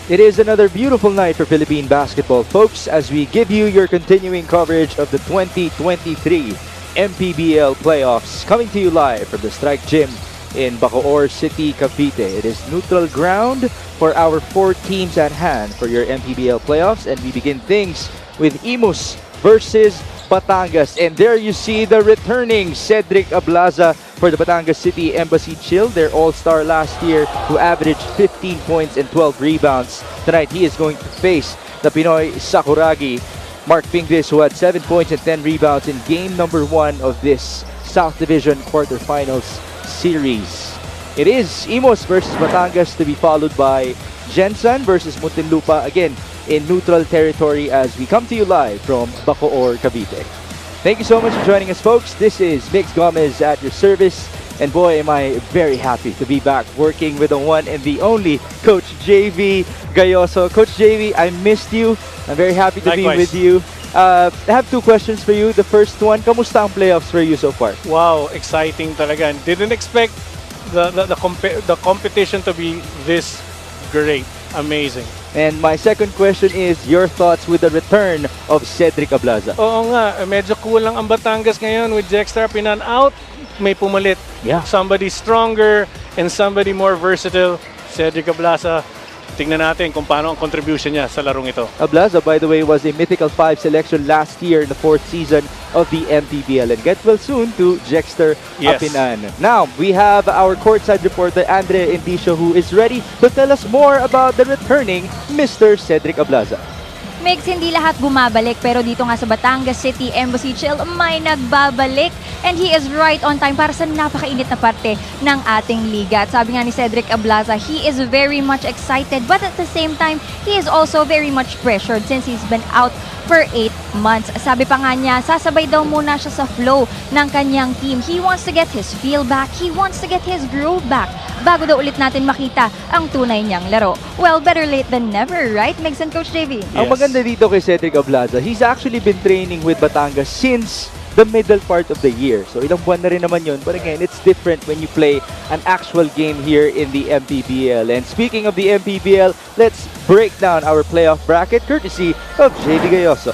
It is another beautiful night for Philippine basketball, folks, as we give you your continuing coverage of the 2023 Mpbl playoffs, coming to you live from the Strike Gym in Bacoor City, Cavite. It is neutral ground for our 4 teams at hand for your Mpbl playoffs, and we begin things with Imus versus Batangas. And there you see the returning Cedric Ablaza for the Batangas City Embassy Chill, their all-star last year, who averaged 15 points and 12 rebounds. Tonight he is going to face the Pinoy Sakuragi, Mark Pingvis, who had 7 points and 10 rebounds in game number 1 of this South Division quarterfinals series. It is Imus versus Batangas, to be followed by Jensen versus Muntinlupa, again in neutral territory, as we come to you live from Bacoor, Cavite. Thank you so much for joining us, folks. This is Mix Gomez at your service, and boy, am I very happy to be back working with the one and the only Coach JV Gayoso. Coach JV, I missed you. I'm very happy to be with you. I have 2 questions for you. The first one, kamusta ang playoffs for you so far? Wow, exciting talaga. Didn't expect the competition to be this great. Amazing. And my second question is your thoughts with the return of Cedric Ablaza. Oo nga, medyo kulang ang Batangas ngayon with Jexter Pinan out. May pumalit. Yeah. Somebody stronger and somebody more versatile. Cedric Ablaza. Tingnan natin kung paano ang contribution niya sa larong ito. Ablaza, by the way, was a Mythical 5 selection last year in the 4th season of the Mpbl, and get well soon to Jexter Apinan. Now, we have our courtside reporter, Andre Indicio, who is ready to tell us more about the returning Mr. Cedric Ablaza. Mix, hindi lahat bumabalik, pero dito nga sa Batangas City Embassy Chill, may nagbabalik. And he is right on time para sa napakainit na parte ng ating liga. At sabi nga ni Cedric Ablaza, he is very much excited, but at the same time, he is also very much pressured since he's been out for 8 months. Sabi pa nga niya, sasabay daw muna siya sa flow ng kanyang team. He wants to get his feel back. He wants to get his groove back bago daw ulit natin makita ang tunay niyang laro. Well, better late than never, right, Migs and Coach JV? Yes. Ang maganda dito kay Cedric Ablaza, he's actually been training with Batangas since the middle part of the year. So ilang buwan na rin naman yun. But again, it's different when you play an actual game here in the Mpbl. And speaking of the Mpbl, let's break down our playoff bracket courtesy of JV Gayoso.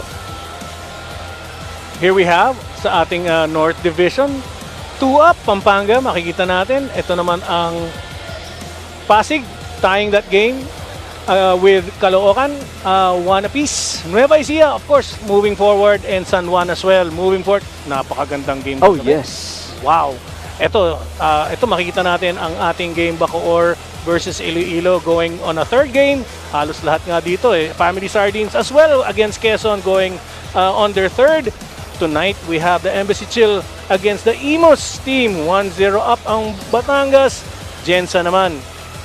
Here we have sa ating North Division, 2 up, Pampanga, makikita natin. Ito naman ang Pasig, tying that game with Caloocan, 1 apiece. Nueva Ecija, of course, moving forward, and San Juan as well, moving forward. Napakagandang game. Oh, yes. Wow. Ito makikita natin ang ating game Bacoor versus Iloilo going on a 3rd game. Halos lahat nga dito Family Sardines as well against Quezon going on their 3rd. Tonight, we have the Embassy Chill against the Imus team. 1-0 up ang Batangas. Jensa naman,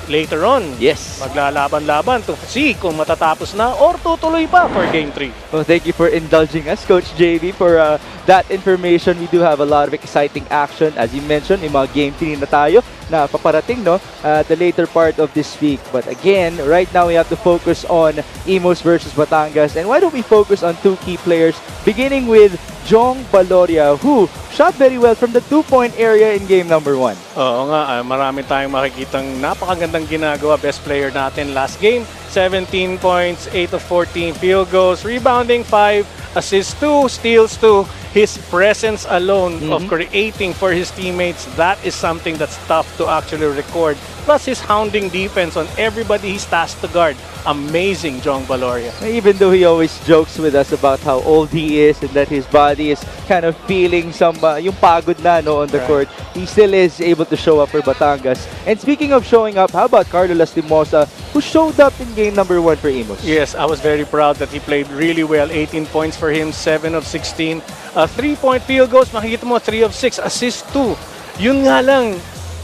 later on, yes, maglalaban-laban to see kung matatapos na or tutuloy pa for Game 3. Well, thank you for indulging us, Coach JV, for that information. We do have a lot of exciting action. As you mentioned, may mga Game 3 na tayo na paparating, no? The later part of this week. But again, right now we have to focus on Imus versus Batangas. And why don't we focus on 2 key players, beginning with Jong Baloria, who shot very well from the 2-point area in game number 1. Oo nga, marami tayong makikitang napakagandang ginagawa. Best player natin last game, 17 points, 8 of 14 field goals, rebounding 5, assists 2, steals 2. His presence alone of creating for his teammates, that is something that's tough to actually record. Plus his hounding defense on everybody he's tasked to guard. Amazing, Jong Baloria. Even though he always jokes with us about how old he is and that his body is kind of feeling some yung pagod na on the court, he still is able to show up for Batangas. And speaking of showing up, how about Carlo Lastimosa, who showed up in game number 1 for Imus? Yes, I was very proud that he played really well. 18 points for him, 7 of 16. 3-point field goals, makikita mo, 3 of 6, assist 2. Yun nga lang,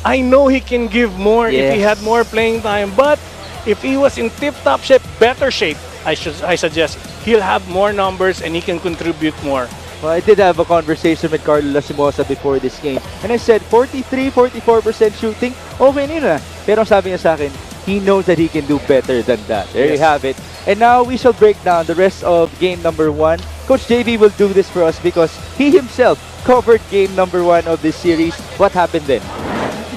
I know he can give more if he had more playing time, but if he was in tip-top shape, better shape, I suggest he'll have more numbers and he can contribute more. Well, I did have a conversation with Carlo Lastimosa before this game, and I said 43-44% shooting, okay na. Pero sabi niya sa akin, he knows that he can do better than that. There you have it. And now we shall break down the rest of game number 1. Coach JV will do this for us because he himself covered game number 1 of this series. What happened then?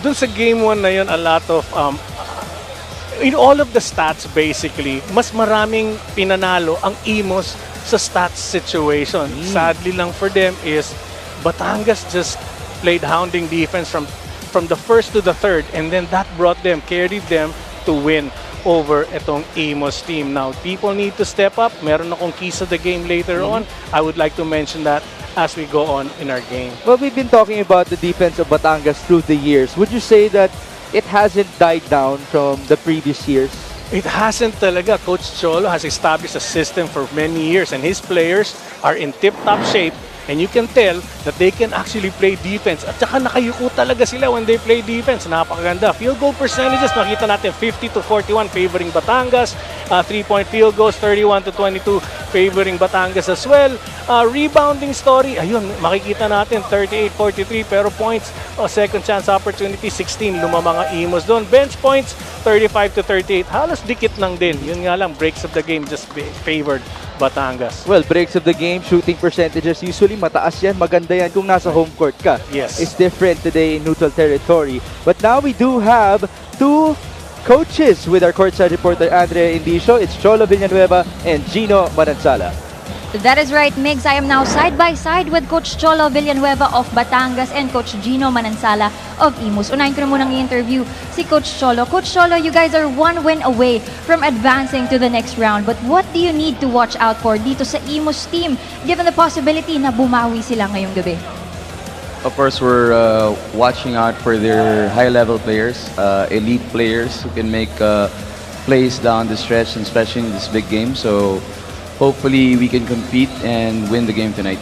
Dun sa game 1 na yun, a lot of in all of the stats basically, mas maraming pinanalo ang Imus sa stats situation. Sadly lang for them is Batangas just played hounding defense from the first to the third, and then that carried them to win over itong Imus team. Now, people need to step up. Meron akong keys of the game later on. I would like to mention that as we go on in our game. Well, we've been talking about the defense of Batangas through the years. Would you say that it hasn't died down from the previous years? It hasn't talaga. Coach Cholo has established a system for many years, and his players are in tip-top shape. And you can tell that they can actually play defense. At saka nakayuko talaga sila when they play defense. Napakaganda. Field goal percentages, nakita natin 50-41 favoring Batangas. 3-point field goals, 31-22 favoring Batangas as well. Rebounding story, ayun, makikita natin 38-43 pero points, second chance opportunity, 16 lumamang Imus doon. Bench points, 35-38. Halos dikit lang din. Yun nga lang, breaks of the game just favored Batangas. Well, breaks of the game, shooting percentages, usually mataas yan, maganda yan kung nasa home court ka. Yes. It's different today in neutral territory. But now we do have two coaches with our courtside reporter Andre Indicio. It's Cholo Villanueva and Gino Manansala. That is right, Migs. I am now side by side with Coach Cholo Villanueva of Batangas and Coach Gino Manansala of Imus. Unahin ko na munang i-interview si Coach Cholo. Coach Cholo, you guys are one win away from advancing to the next round. But what do you need to watch out for dito sa Imus team given the possibility na bumawi sila ngayong gabi? Of course, we're watching out for their high-level players, elite players who can make plays down the stretch, and especially in this big game. So hopefully we can compete and win the game tonight.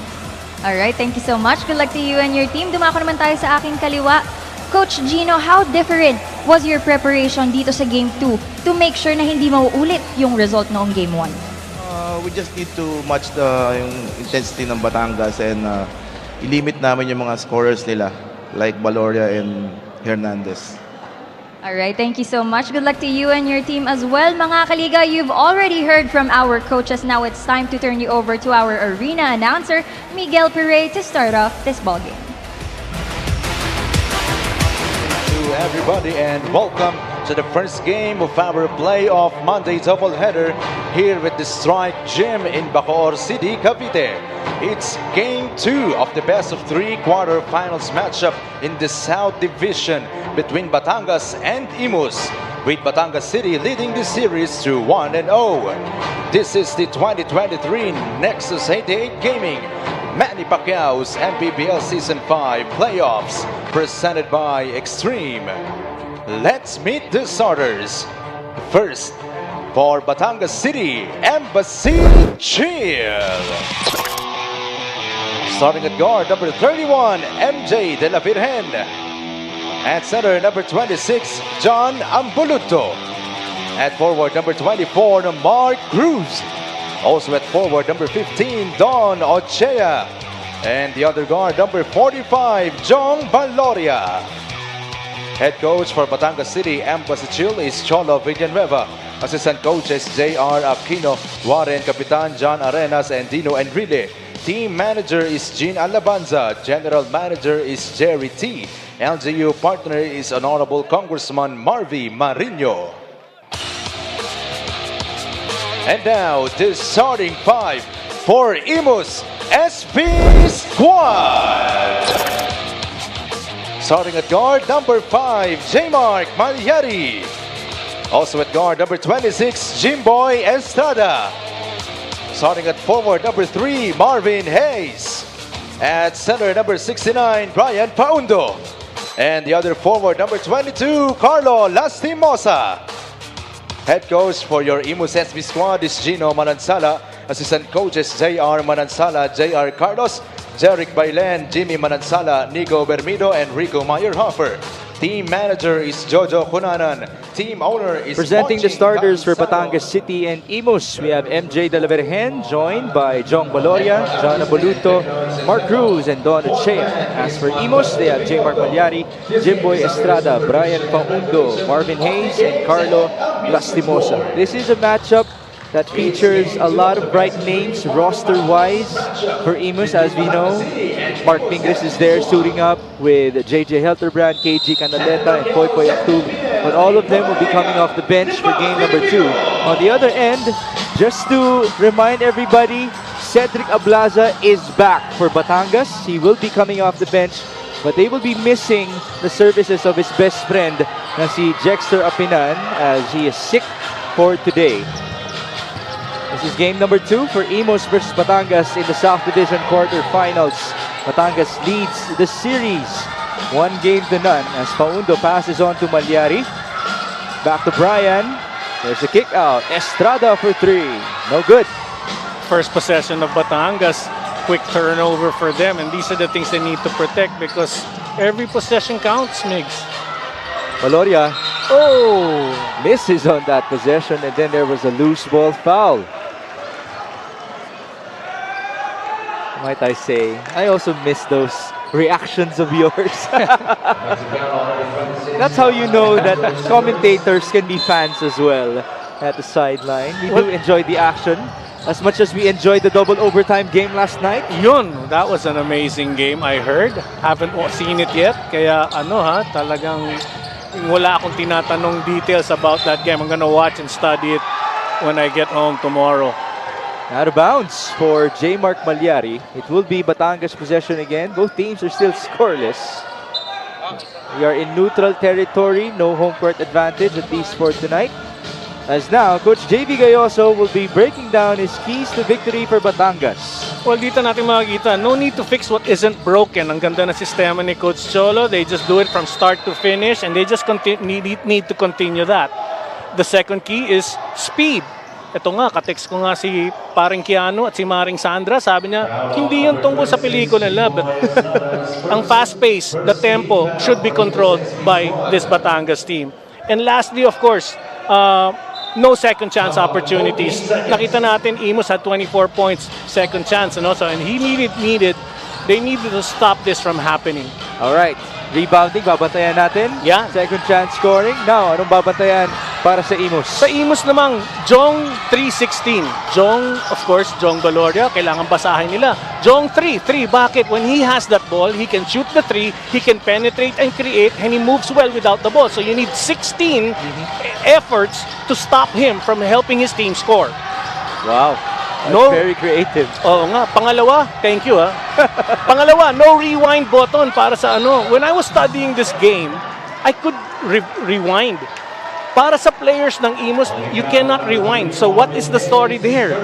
Alright, thank you so much. Good luck to you and your team. Dumako naman tayo sa aking kaliwa. Coach Gino, how different was your preparation dito sa Game 2 to make sure na hindi mauulit yung result noong Game 1? We just need to match yung intensity ng Batangas and i-limit namin yung mga scorers nila like Valoria and Hernandez. Alright, thank you so much. Good luck to you and your team as well. Mga kaliga, you've already heard from our coaches. Now it's time to turn you over to our arena announcer, Mpbl, to start off this ballgame. To everybody and welcome to the first game of our playoff Monday doubleheader here at the Strike Gym in Bacoor City, Cavite. It's Game 2 of the best-of-3 quarterfinals matchup in the South Division between Batangas and Imus, with Batangas City leading the series to 1-0. This is the 2023 Nexus 88 Gaming Manny Pacquiao's Mpbl Season 5 Playoffs, presented by Extreme. Let's meet the starters. First, for Batangas City, Embassy Chill. Starting at guard, number 31, MJ De La Virgen. At center, number 26, John Ambuluto. At forward, number 24, Mark Cruz. Also at forward, number 15, Don Ochea. And the other guard, number 45, Jong Valoria. Head coach for Batangas City, Embassy Chill, is Cholo Villanueva. Assistant coaches, J.R. Aquino, Warren, Kapitan John Arenas, and Dino Enrile. Team manager is Jean Alabanza. General manager is Jerry T. LGU partner is Honorable Congressman Marvy Marino. And now, the starting five for Imus SP Squad. Starting at guard, number 5, J-Mark Malyari. Also at guard, number 26, Jimboy Estrada. Starting at forward, number 3, Marvin Hayes. At center, number 69, Brian Paundo. And the other forward, number 22, Carlo Lastimosa. Head coach for your Imus SB squad is Gino Manansala. Assistant coaches, J.R. Manansala, J.R. Carlos, Jeric Bailen, Jimmy Manansala, Nico Bermido, and Rico Meyerhofer. Team manager is Jojo Kunanan. Team owner is Presenting the Monching starters for Gonzalo. Batangas City and Imus, we have MJ De La Virgen, joined by Jong Valoria, John Aboluto, Mark Cruz, and Don Ochea. As for Imus, they have J. Mark Malyari, Jimboy Estrada, Brian Paundo, Marvin Hayes, and Carlo Lastimosa. This is a matchup that features a lot of bright names roster-wise for Imus, as we know. Mark Pingris is there suiting up with JJ Helterbrand, KG Canaleta, and Poy Poy Actub. but all of them will be coming off the bench for game number 2. On the other end, just to remind everybody, Cedric Ablaza is back for Batangas. He will be coming off the bench, but they will be missing the services of his best friend na si Jexter Apinan as he is sick for today. This is game number 2 for Imus versus Batangas in the South Division quarterfinals. Batangas leads the series 1 game to none as Paundo passes on to Malyari. Back to Brian. There's a kick out. Estrada for 3. No good. First possession of Batangas, quick turnover for them, and these are the things they need to protect because every possession counts, Migs. Valoria, misses on that possession, and then there was a loose ball foul. Might I say, I also miss those reactions of yours. That's how you know that commentators can be fans as well at the sideline. We do enjoy the action as much as we enjoyed the double overtime game last night. Yun, that was an amazing game, I heard. Haven't seen it yet, kaya talagang wala akong tinatanong details about that game. I'm gonna watch and study it when I get home tomorrow. Out of bounds for J. Mark Malyari. It will be Batangas possession again. Both teams are still scoreless. We are in neutral territory. No home court advantage, at least for tonight. As now, Coach J.V. Gayoso will be breaking down his keys to victory for Batangas. Well, dito natin makikita, no need to fix what isn't broken. Ang ganda na sistema ni Coach Cholo. They just do it from start to finish and they just need to continue that. The second key is speed. Ito nga, katext ko nga si Paring Kiano at si Maring Sandra. Sabi niya, hindi yun tungkol sa pelikula nila. But ang fast pace, the tempo should be controlled by this Batangas team. And lastly, of course, no second chance opportunities. Nakita natin, Imus had 24 points, second chance. So, and they needed to stop this from happening. All right. Rebounding, babantayan natin. Yeah. Second chance scoring. Now, anong babantayan para sa Imus? Sa Imus namang, Jong 3-16. Jong, of course, Jong Valoria, kailangan basahin nila. Jong 3, bakit? When he has that ball, he can shoot the 3, he can penetrate and create, and he moves well without the ball. So you need 16 efforts to stop him from helping his team score. Wow. That's very creative. Oo nga. Pangalawa, thank you Pangalawa, no rewind button para sa When I was studying this game, I could rewind. Para sa players ng Imus, you cannot rewind. So what is the story there?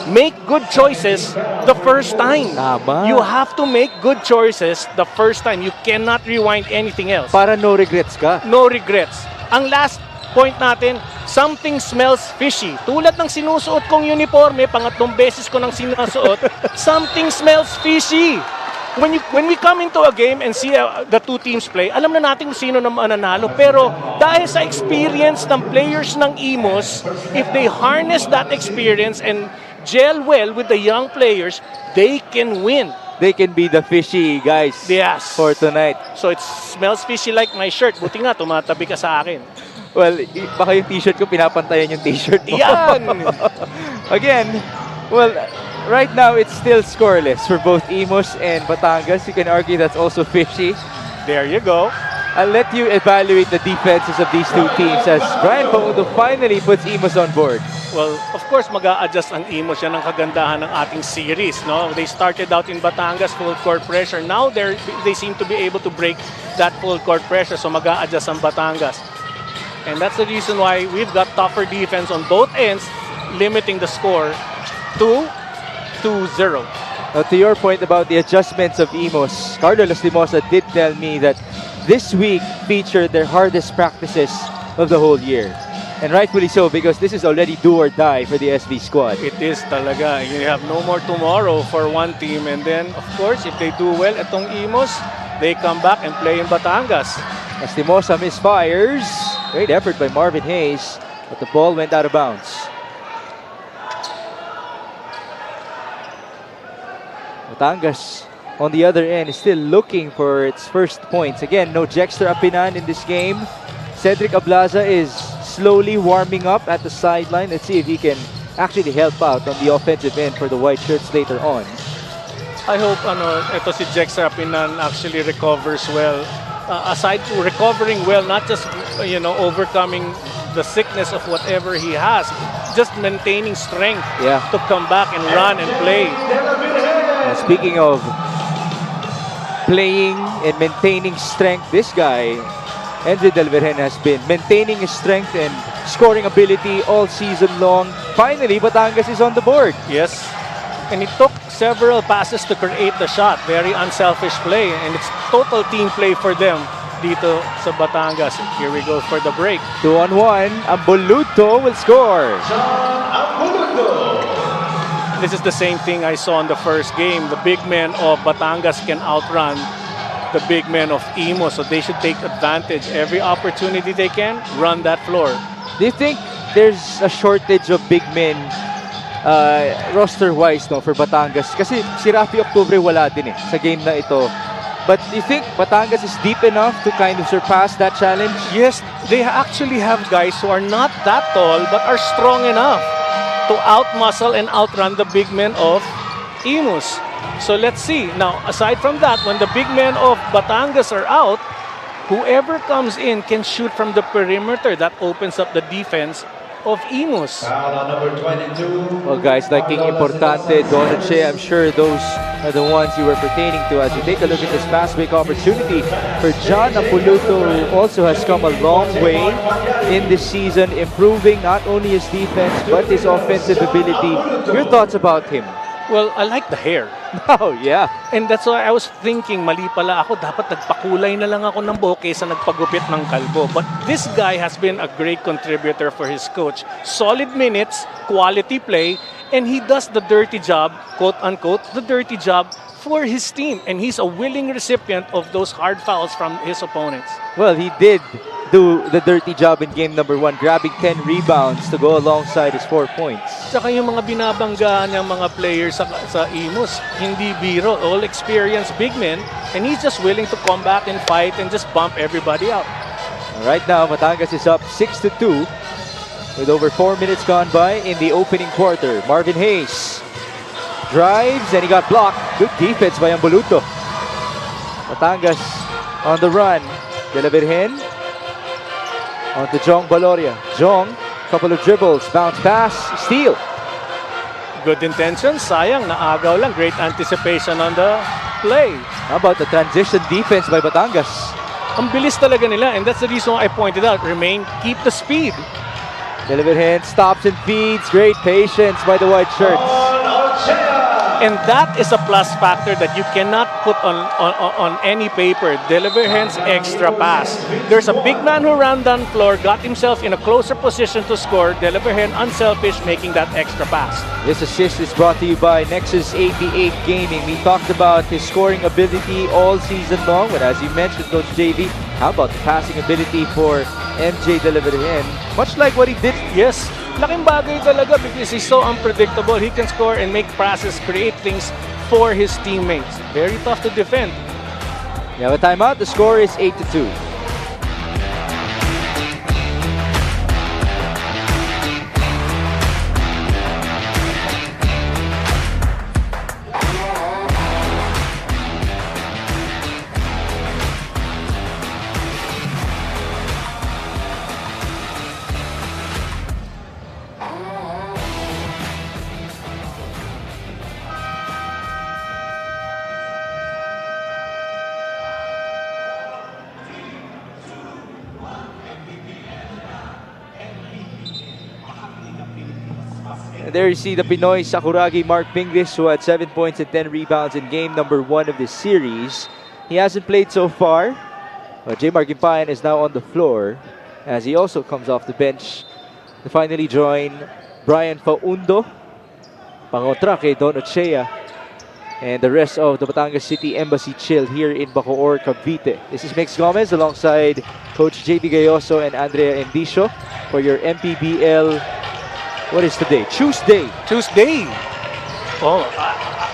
Make good choices the first time. Tama. You have to make good choices the first time. You cannot rewind anything else. Para no regrets ka. No regrets. Ang last point natin, something smells fishy. Tulad ng sinusuot kong uniforme, pangatlong beses ko nang sinusuot, something smells fishy. When we come into a game and see the two teams play, alam na natin kung sino na mananalo. Pero dahil sa experience ng players ng Imus, if they harness that experience and gel well with the young players, they can win. They can be the fishy guys for tonight. So it smells fishy like my shirt. Buti nga, tumatabi ka sa akin. Well, baka yung t-shirt ko, pinapantayan yung t-shirt mo. Yan! Again, well, right now, it's still scoreless for both Imus and Batangas. You can argue that's also fishy. There you go. I'll let you evaluate the defenses of these two teams as Brian Paundo finally puts Imus on board. Well, of course, mag-a-adjust ang Imus. Yan ang kagandahan ng ating series. No? They started out in Batangas, full court pressure. Now, they seem to be able to break that full court pressure. So, mag-a-adjust ang Batangas. And that's the reason why we've got tougher defense on both ends, limiting the score to 2-0. Now, to your point about the adjustments of Imus, Carlo Lastimosa did tell me that this week featured their hardest practices of the whole year. And rightfully so, because this is already do or die for the SV squad. It is talaga. You have no more tomorrow for one team. And then, of course, if they do well, itong Imus, they come back and play in Batangas. Lastimosa misfires. Great effort by Marvin Hayes, but the ball went out of bounds. Batangas, on the other end, is still looking for its first points. Again, no Jexter Apinan in this game. Cedric Ablaza is slowly warming up at the sideline. Let's see if he can actually help out on the offensive end for the white shirts later on. I hope ito si Jexter Apinan actually recovers well. aside to recovering well, not just overcoming the sickness of whatever he has, just maintaining strength Yeah. to come back and run and play. Speaking of playing and maintaining strength, this guy, MJ Del Virgen, has been maintaining his strength and scoring ability all season long. Finally, Batangas is on the board. Yes. And it took several passes to create the shot. Very unselfish play. And it's total team play for them dito sa Batangas. Here we go for the break. 2-on-1, Ambuluto will score. This is the same thing I saw in the first game. The big men of Batangas can outrun the big men of Imus. So they should take advantage. Every opportunity they can, run that floor. Do you think there's a shortage of big men roster-wise for Batangas? Kasi si Rafi Octubre wala din sa game na ito. But do you think Batangas is deep enough to kind of surpass that challenge? Yes, they actually have guys who are not that tall but are strong enough to outmuscle and outrun the big men of Imus. So let's see. Now, aside from that, when the big men of Batangas are out, whoever comes in can shoot from the perimeter. That opens up the defense of Imus. Number 22. Well, guys, like King Importante, Donache, I'm sure those are the ones you were pertaining to as we take a look at this fast break opportunity for John Ambuluto, who also has come a long way in this season, improving not only his defense but his offensive ability. Your thoughts about him? Well, I like the hair. Oh, yeah. And that's why I was thinking, mali pala ako, dapat nagpakulay na lang ako ng buhok kaysa nagpagupit ng kalbo. But this guy has been a great contributor for his coach. Solid minutes, quality play, and he does the dirty job, quote-unquote, the dirty job for his team. And he's a willing recipient of those hard fouls from his opponents. Well, he did do the dirty job in game number 1, grabbing 10 rebounds to go alongside his 4 points. Saka yung mga binabanggaan ng mga players sa Imus, hindi biro, all experienced big men, and he's just willing to come back and fight and just bump everybody out. Right now, Batangas is up 6-2 with over 4 minutes gone by in the opening quarter. Marvin Hayes drives and he got blocked. Good defense by Ambuluto. Batangas on the run. De La Virgen on to Jong Baloria. Jong, couple of dribbles, bounce pass, steal. Good intention, sayang, naagaw lang. Great anticipation on the play. How about the transition defense by Batangas? Ang bilis talaga nila, and that's the reason why I pointed out, keep the speed. De La Virgen stops and feeds. Great patience by the white shirts. And that is a plus factor that you cannot put on any paper. De La Virgen's extra pass. There's a big man who ran down floor, got himself in a closer position to score. De La Virgen, unselfish, making that extra pass. This assist is brought to you by Nexus 88 Gaming. We talked about his scoring ability all season long, but as you mentioned, Coach JV, how about the passing ability for MJ De La Virgen? Much like what he did. Yes, laking bagay talaga because he's so unpredictable. He can score and make passes, create things for his teammates. Very tough to defend. We have a timeout. The score is 8-2. And there you see the Pinoy Sakuragi Mark Pingris, who had 7 points and 10 rebounds in game number 1 of this series. He hasn't played so far, but J. Mark Impayan is now on the floor as he also comes off the bench to finally join Brian Faundo, Pangotra kay Don Ochea, and the rest of the Batangas City Embassy Chill here in Bacoor, Cavite. This is Mix Gomez alongside Coach JB Gayoso and Andrea Endicio for your MPBL. What is today? Tuesday. Oh,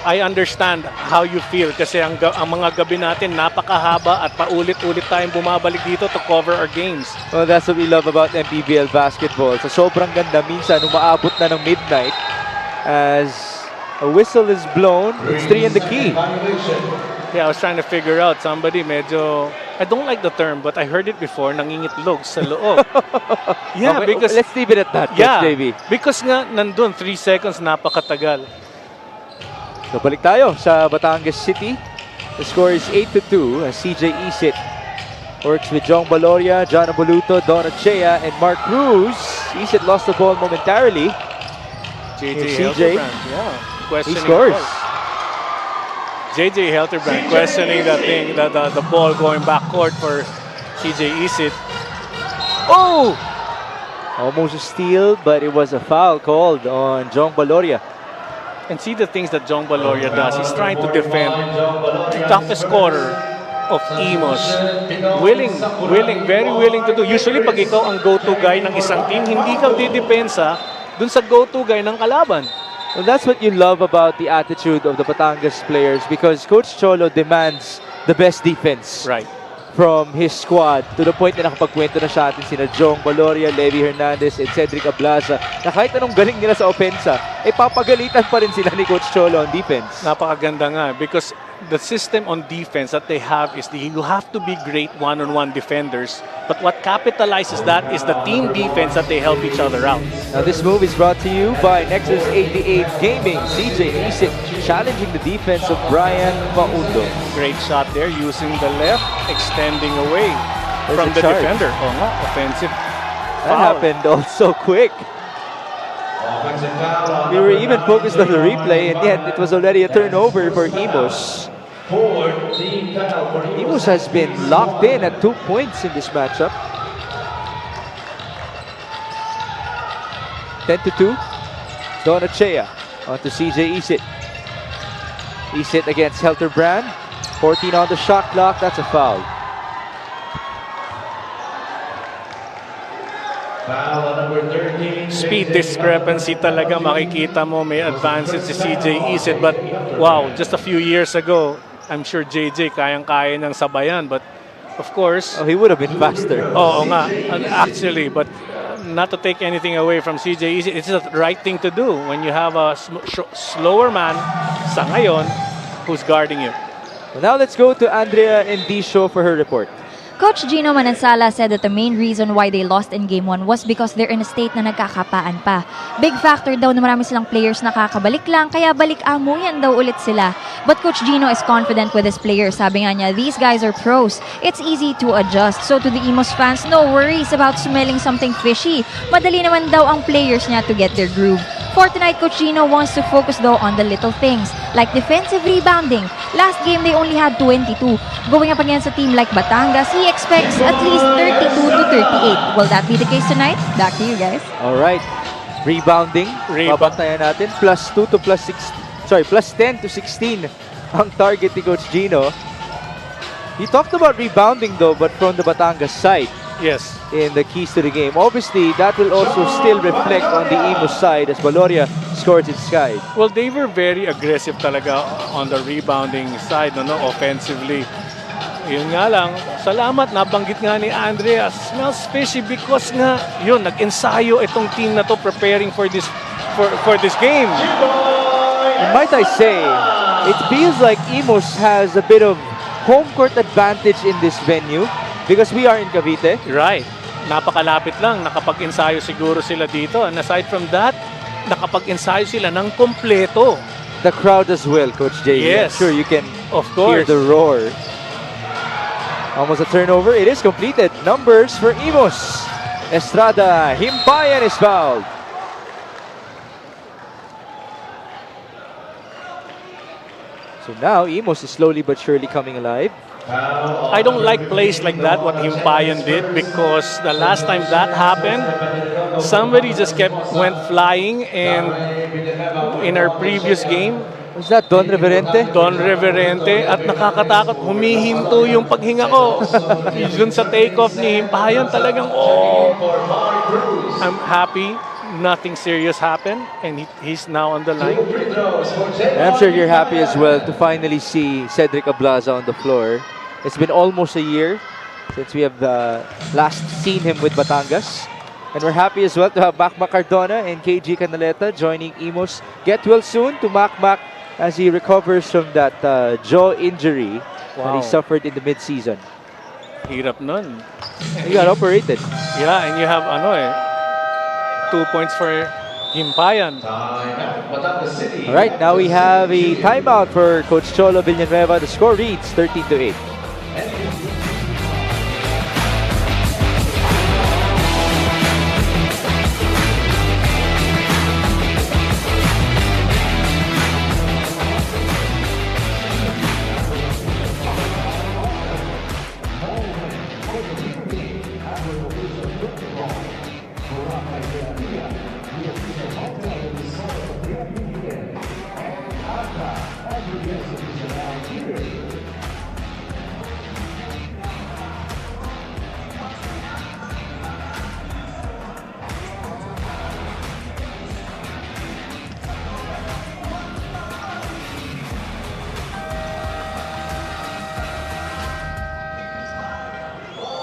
I understand how you feel kasi ang mga gabi natin napakahaba at paulit-ulit tayong bumabalik dito to cover our games. Well, that's what we love about MPBL basketball. So sobrang ganda minsan umaabot na ng midnight as a whistle is blown. It's 3 in the key. Yeah, I was trying to figure out somebody medyo I don't like the term, but I heard it before, nangingitlog sa loob. Yeah, Okay, because let's leave it at that, yeah, Coach JB. because nga nandun 3 seconds napakatagal. So balik tayo sa Batangas City. The score is 8-2 as CJ Isit works with Jong Baloria, John Aboluto, Don Ochea, and Mark Cruz. Isit lost the ball momentarily. JJ CJ. Helterbrand, yeah, He questioning scores. the ball. JJ Helterbrand questioning the ball going backcourt for CJ Isit. Oh! Almost a steal, but it was a foul called on Jong Baloria. And see the things that Jong Baloria does. He's trying to defend the toughest scorer of Imus. Very willing to do. Usually pag ikaw ang go-to guy ng isang team, hindi ka didepensa dun sa go-to guy ng kalaban. Well, that's what you love about the attitude of the Batangas players because Coach Cholo demands the best defense Right. from his squad to the point na nakapagkwento na siya atin sina Jong Baloria, Levi Hernandez, and Cedric Ablaza na kahit anong galing nila sa opensa, eh papagalitan pa rin sila ni Coach Cholo on defense. Napakaganda nga because the system on defense that they have is you have to be great one-on-one defenders, but what capitalizes that is the team defense that they help each other out. Now this move is brought to you by Nexus 88 Gaming. CJ Isit challenging the defense of Brian Maundo. Great shot there using the left, extending away There's from a the charge. defender. Oh, nga, offensive That foul. happened also quick. We were even focused on the replay and yet it was already a turnover for Imus. Imus has been locked in at 2 points in this matchup. 10-2. Don Ochea on to CJ Isit. Isit against Helterbrand. 14 on the shot clock. That's a foul. Speed discrepancy talaga makikita mo may advances si CJ Isit, but wow, just a few years ago I'm sure JJ kayang-kaya niyang sabayan, but of course Oh, he would have been faster. oo nga actually, but not to take anything away from CJ Isit, it's the right thing to do when you have a slower man sa ngayon who's guarding you. Well, now let's go to Andrea Endicio for her report. Coach Gino Manansala said that the main reason why they lost in Game 1 was because they're in a state na nagkakapaan pa. Big factor daw na marami silang players na kakabalik lang, kaya balik-amo yan daw ulit sila. But Coach Gino is confident with his players. Sabi nga niya, these guys are pros. It's easy to adjust. So to the Imus fans, no worries about smelling something fishy. Madali naman daw ang players niya to get their groove. For tonight, Coach Gino wants to focus though on the little things, like defensive rebounding. Last game, they only had 22. Going up against a team like Batangas, he expects at least 32 to 38. Will that be the case tonight? Back to you guys. All right. Rebounding. Babantayan natin. Plus 2 to plus 6. Sorry, plus 10 to 16 ang target ni Coach Gino. He talked about rebounding though, but from the Batangas side Yes. in the keys to the game. Obviously, that will also still reflect on the Imus side as Baloria scores its side. Well, they were very aggressive talaga on the rebounding side, no, offensively. Yun nga lang, salamat, nabanggit nga ni Andrea, smells fishy because nga, yun, nag-ensayo itong team na to preparing for this game. And might I say, it feels like Imus has a bit of home court advantage in this venue because we are in Cavite. Right. Napakalapit lang, nakapag-ensayo siguro sila dito. And aside from that, nakapag-ensayo sila ng kompleto. The crowd as well, Coach J. Yes. I'm sure you can Of hear course. the roar. Almost a turnover. It is completed. Numbers for Imus. Estrada Himpayan is fouled. So now Imus is slowly but surely coming alive. I don't like plays like that, what Himpayan did, because the last time that happened, somebody just went flying, and in our previous game, Was that Don Reverente? Don Reverente, at nakakatakot, humihinto yung paghinga ko. Dun sa take-off ni Himpayan, talagang, oh, I'm happy. Nothing serious happened, and he's now on the line. And I'm sure you're happy as well to finally see Cedric Ablaza on the floor. It's been almost a year since we have last seen him with Batangas. And we're happy as well to have Mac Cardona and KG Canaleta joining Imus. Get well soon to Mac as he recovers from that jaw injury that he Wow. suffered in the mid-season. Hirap nun. He got operated. Yeah, and you have 2 points for Himpayan. All right, now we have a timeout for Coach Cholo Villanueva. The score reads 13-8.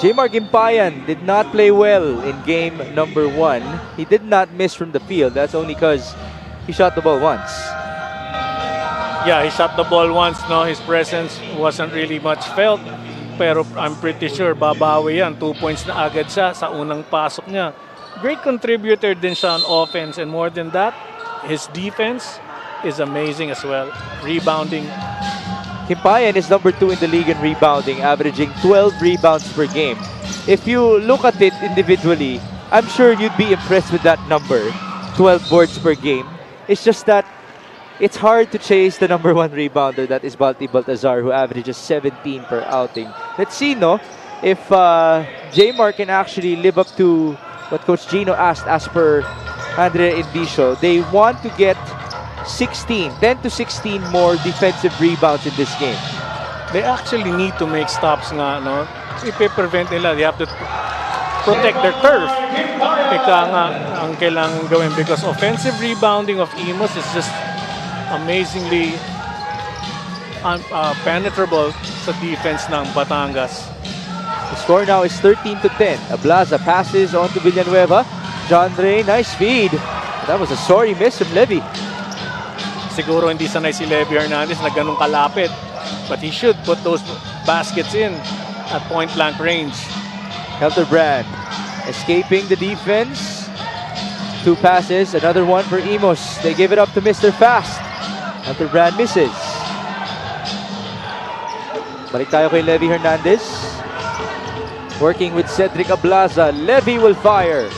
J-Mark Impayan did not play well in game number 1. He did not miss from the field. That's only because he shot the ball once. Yeah, he shot the ball once, no? His presence wasn't really much felt. Pero I'm pretty sure babawi yan. 2 points na agad siya sa unang pasok niya. Great contributor din siya on offense. And more than that, his defense is amazing as well. Rebounding. Himpayan is number 2 in the league in rebounding, averaging 12 rebounds per game. If you look at it individually, I'm sure you'd be impressed with that number, 12 boards per game. It's just that it's hard to chase the number 1 rebounder, that is Balti Baltazar, who averages 17 per outing. Let's see, no, if J-Mark can actually live up to what Coach Gino asked as per Andrea Indicio. They want to get 10 to 16 more defensive rebounds in this game. They actually need to make stops nga, no? Ipe-prevent nila. They have to protect their turf. Ika nga ang kailangan gawin because offensive rebounding of Imus is just amazingly penetrable sa defense ng Batangas. The score now is 13-10. Ablaza passes on to Villanueva. John Ray, nice feed. That was a sorry miss from Levy. Siguro hindi sanay si Levy Hernandez na ganun kalapit. But he should put those baskets in at point-blank range. Helterbrand escaping the defense. 2 passes, another one for Imus. They give it up to Mr. Fast. Helterbrand misses. Balik tayo kay Levy Hernandez. Working with Cedric Ablaza. Levy will fire.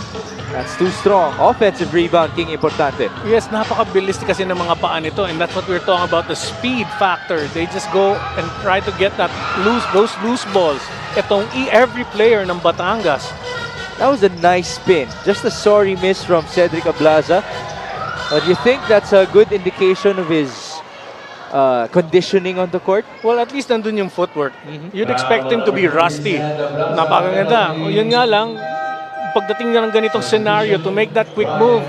That's too strong. Offensive rebound, King, importante. Yes, napakabilis kasi ng mga paa nito, and that's what we're talking about, the speed factor. They just go and try to get those loose balls. Itong every player ng Batangas. That was a nice spin. Just a sorry miss from Cedric Ablaza. But you think that's a good indication of his conditioning on the court? Well, at least nandun yung footwork. You'd expect him to be rusty. Napakaganda. Yun nga lang, pagdating ng ganitong scenario, to make that quick move,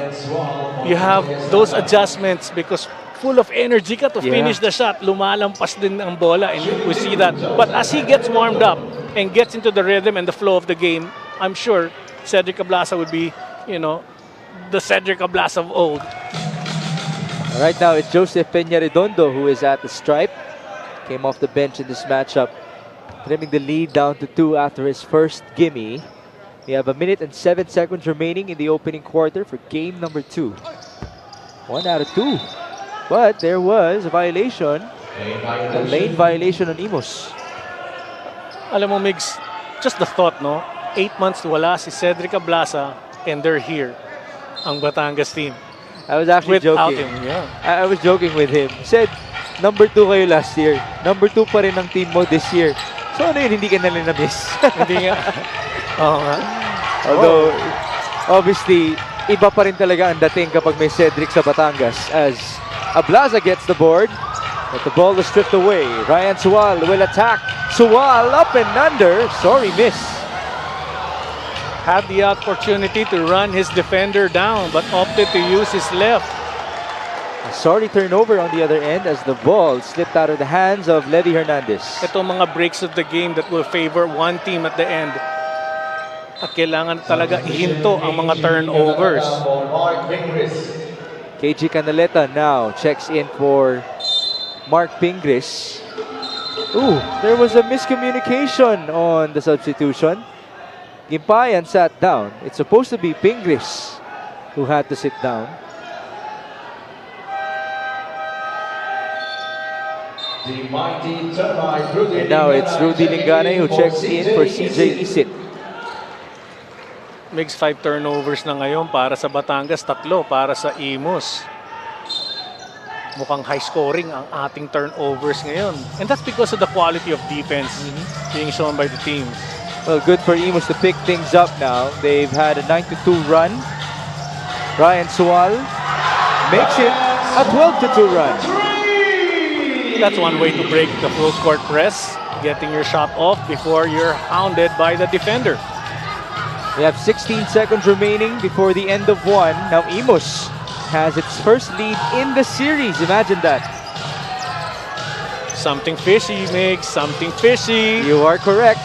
you have those adjustments because full of energy ka to finish the shot. Lumalampas din ang bola, and we see that. But as he gets warmed up and gets into the rhythm and the flow of the game, I'm sure Cedric Ablaza would be, the Cedric Ablaza of old. Right now, it's Joseph Peña-Redondo who is at the stripe. Came off the bench in this matchup, trimming the lead down to 2 after his first gimme. We have 1 minute and 7 seconds remaining in the opening quarter for game number 2. 1 out of 2. But there was a violation. A lane violation on Imus. Alam mo, Migs, just the thought, no? 8 months wala si Cedric Ablaza and they're here, ang Batangas team. I was actually Without joking. him, yeah. I was joking with him. Said, number 2 kayo last year. Number 2 pa rin ang team mo this year. So ano yun, hindi ka nalang na-miss? Hindi nga. Oo nga. Although, obviously, iba pa rin talaga ang dating kapag may Cedric sa Batangas as Ablaza gets the board, but the ball is stripped away. Ryan Sual will attack. Sual up and under. Sorry, miss. Had the opportunity to run his defender down, but opted to use his left. A sorry turnover on the other end as the ball slipped out of the hands of Levy Hernandez. Ito mga breaks of the game that will favor one team at the end. At kailangan talaga ihinto ang mga turnovers. KG Canaleta now checks in for Mark Pingris. Ooh, there was a miscommunication on the substitution. Gimpayan sat down. It's supposed to be Pingris who had to sit down. And now it's Rudy Lingane who checks in for CJ Isit. Makes 5 turnovers na ngayon para sa Batangas, 3 para sa Imus. Mukhang high scoring ang ating turnovers ngayon. And that's because of the quality of defense being shown by the team. Well, good for Imus to pick things up now. They've had a 9-2 run. Ryan Sual makes it a 12-2 run. That's one way to break the full court press, getting your shot off before you're hounded by the defender. We have 16 seconds remaining before the end of one. Now Imus has its first lead in the series. Imagine that. Something fishy, Migs. Something fishy. You are correct.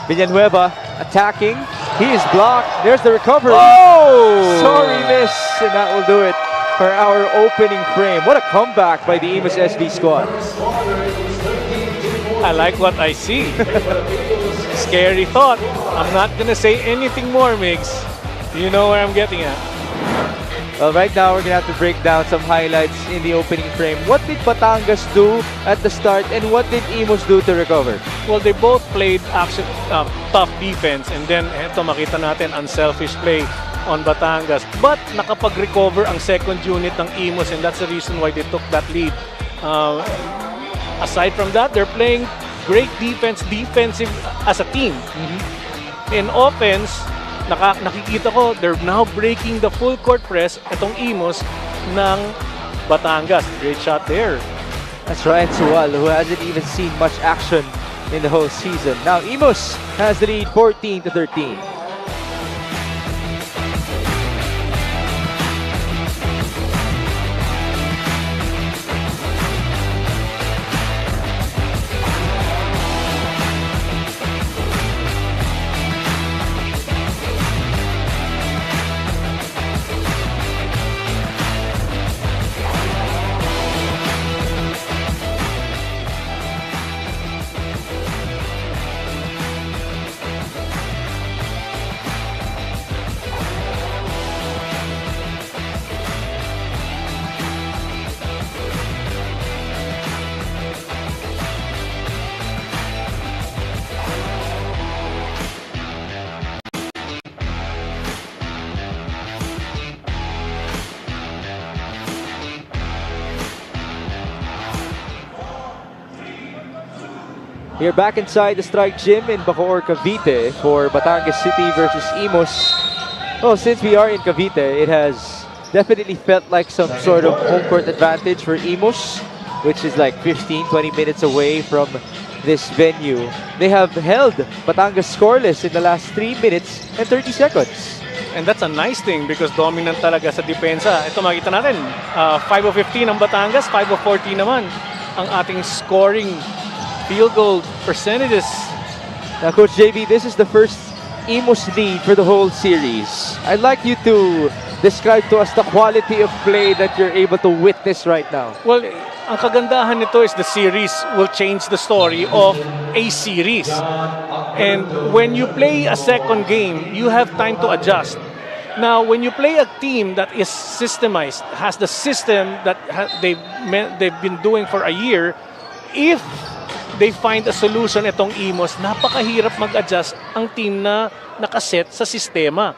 Villanueva attacking. He is blocked. There's the recovery. Oh! Sorry, miss. And that will do it for our opening frame. What a comeback by the Imus SB squad. I like what I see. Scary thought. I'm not gonna say anything more, Migs. You know where I'm getting at. Well, right now we're gonna have to break down some highlights in the opening frame. What did Batangas do at the start and what did Imus do to recover? Well, they both played actually tough defense, and then eto makita natin unselfish play on Batangas. But nakapag-recover ang second unit ng Imus, and that's the reason why they took that lead. Aside from that, they're playing great defensive as a team. In offense, nakikita ko, they're now breaking the full court press, itong Imus ng Batangas. Great shot there. That's Ryan Sual, who hasn't even seen much action in the whole season. Now Imus has the lead 14-13. We're back inside the Strike Gym in Bacoor, Cavite for Batangas City versus Imus. Well, since we are in Cavite, it has definitely felt like some sort of home court advantage for Imus, which is like 15-20 minutes away from this venue. They have held Batangas scoreless in the last 3 minutes and 30 seconds. And that's a nice thing because dominant talaga sa depensa. Ito makita natin, 5 of 15 ang Batangas, 5 of 14 naman ang ating scoring field goal percentages. Now, Coach JB, this is the first Imus lead for the whole series. I'd like you to describe to us the quality of play that you're able to witness right now. Well, ang kagandahan nito is the series will change the story of a series. And when you play a second game, you have time to adjust. Now, when you play a team that is systemized, has the system that they've been doing for a year, if they find a solution itong Imus, napakahirap mag-adjust ang team na nakaset sa sistema.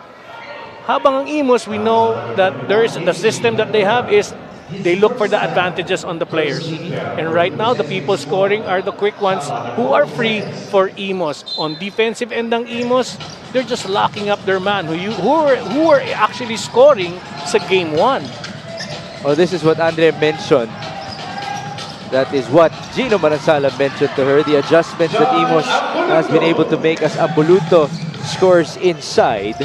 Habang ang Imus, we know that the system that they have is they look for the advantages on the players. And right now, the people scoring are the quick ones who are free for Imus. On defensive end ng Imus, they're just locking up their man who are actually scoring sa game 1. Oh, this is what Andre mentioned. That is what Gino Manansala mentioned to her. The adjustments that Imus has been able to make as Ambuluto scores inside.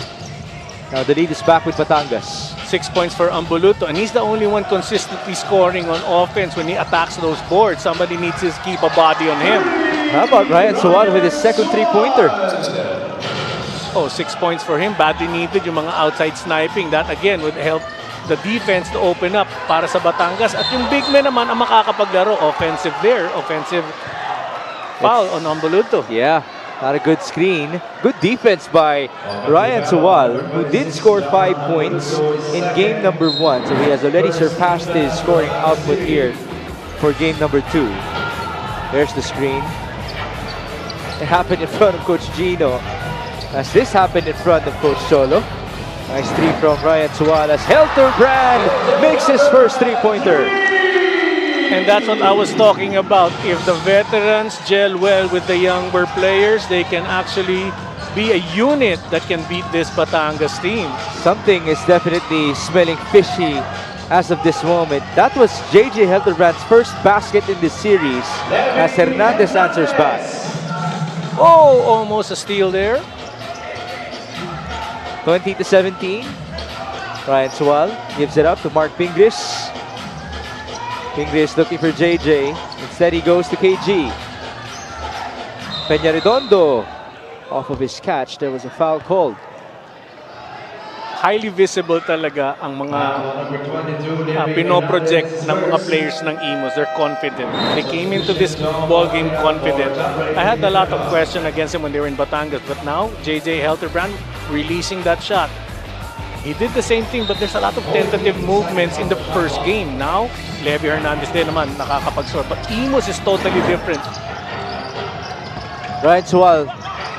Now the lead is back with Batangas. 6 points for Ambuluto, and he's the only one consistently scoring on offense when he attacks those boards. Somebody needs to keep a body on him. How about Ryan Suwal with his second three-pointer? Oh, 6 points for him. Badly needed yung mga outside sniping. That again would help the defense to open up para sa Batangas. At yung big men naman ang makakapaglaro. Offensive foul on Omboluto. Yeah, not a good screen. Good defense by Ryan Suwal, who did score 5 points in game number 1. So he has already surpassed his scoring output here for game number 2. There's the screen. It happened in front of Coach Gino, as this happened in front of Coach Cholo. Nice three from Ryan Suwal as Helterbrand makes his first three-pointer. And that's what I was talking about. If the veterans gel well with the younger players, they can actually be a unit that can beat this Batangas team. Something is definitely smelling fishy as of this moment. That was JJ Helterbrand's first basket in this series as Hernandez answers back. Oh, almost a steal there. 20-17. Ryan Suwal gives it up to Mark Pingris. Pingris looking for JJ. Instead, he goes to KG. Peña Redondo. Off of his catch, there was a foul called. Highly visible talaga ang mga pinoproject ng mga players ng Imus. They're confident. They came into this ball game confident. I had a lot of questions against him when they were in Batangas, but now JJ Helterbrand releasing that shot. He did the same thing, but there's a lot of tentative movements in the first game. Now, Levy Hernandez din naman nakakapag-score, but Imus is totally different. Ryan Suwal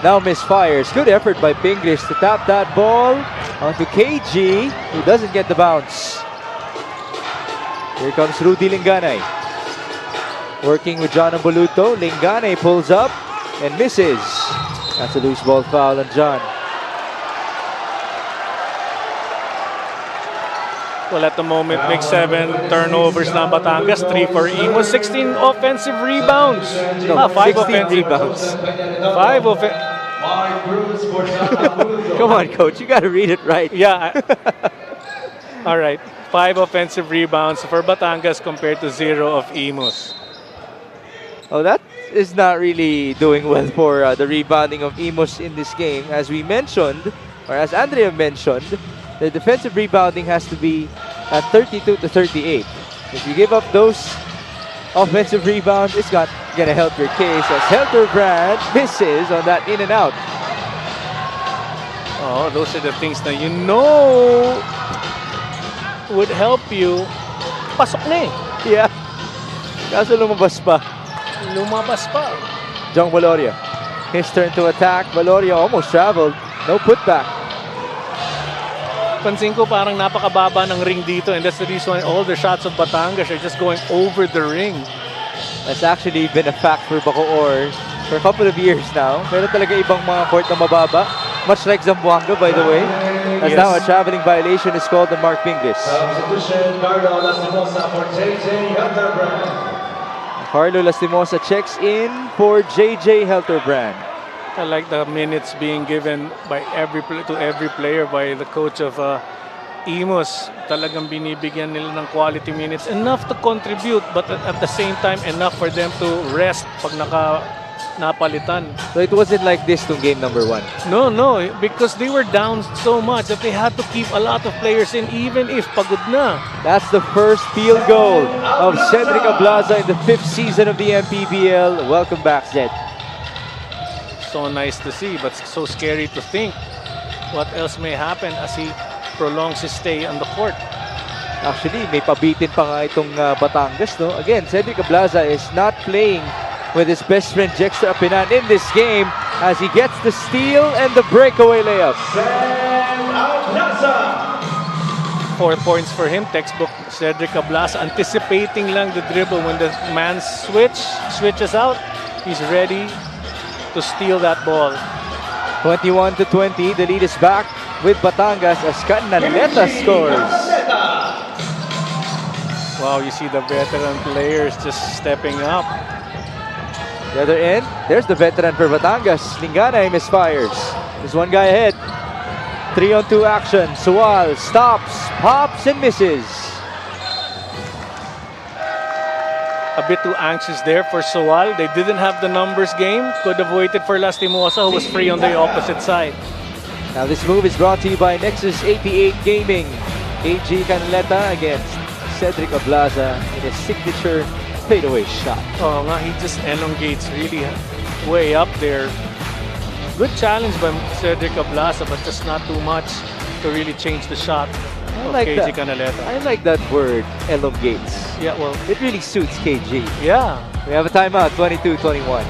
now misfires. Good effort by Pingris to tap that ball onto KG, who doesn't get the bounce. Here comes Rudy Linganay. Working with John Omboluto. Linganay pulls up and misses. That's a loose ball foul on John. Well, at the moment, big 7 turnovers na Batangas, 3 for Imus, 16 offensive rebounds. No, 5 16 offensive rebounds. 5 offensive. Come on, coach. You got to read it right. Yeah. All right. 5 offensive rebounds for Batangas compared to 0 of Imus. Oh, that is not really doing well for the rebounding of Imus in this game. As we mentioned, or as Andrea mentioned, the defensive rebounding has to be at 32-38. If you give up those offensive rebounds, it's not going to help your case as Helterbrand misses on that in and out. Oh, those are the things that you know would help you. Pasok na eh. Yeah. Kaso lumabas pa. Lumabas pa. Jong Valoria. His turn to attack. Valoria almost traveled. No putback. Pansin ko parang napakababa ng ring dito, and that's the reason why all the shots of Batangas are just going over the ring. That's actually been a fact for Bacoor for a couple of years now. Meron talaga ibang mga court na mababa. Much like Zamboanga, by the way. As Yes. now a traveling violation is called on Mark Pingris. Carlo Lastimosa checks in for JJ Helterbrand. I like the minutes being given by every player by the coach of Imus. Talagang binibigyan nila ng quality minutes. Enough to contribute, but at the same time, enough for them to rest pag napalitan. So it wasn't like this to game number 1. No, because they were down so much that they had to keep a lot of players in even if pagod na. That's the first field goal of Cedric Ablaza in the 5th season of the Mpbl. Welcome back, Zed. So nice to see, but so scary to think what else may happen as he prolongs his stay on the court. Actually, may pabitin pa nga itong Batangas, no? Again, Cedric Ablaza is not playing with his best friend Jexter Apinan in this game as he gets the steal and the breakaway layup. 4 points for him, textbook Cedric Ablaza, anticipating lang the dribble when the man switches out, he's ready to steal that ball. 21-20, the lead is back with Batangas as Canaleta scores. Wow, you see the veteran players just stepping up. The other end, there's the veteran for Batangas. Linganay misfires. There's one guy ahead. 3-on-2 action. Suwal stops, pops, and misses. A bit too anxious there for Suwal. They didn't have the numbers game. Could have waited for Lastimosa, who was free on the opposite side. Now this move is brought to you by Nexus 88 Gaming. KG Canaleta against Cedric Ablaza in his signature fadeaway shot. Oh, nga, he just elongates really way up there. Good challenge by Cedric Ablaza, but just not too much to really change the shot I of like KG that. Canaleta. I like that word, elongates. Yeah, well, It really suits KG. yeah. We have a timeout, 22-21.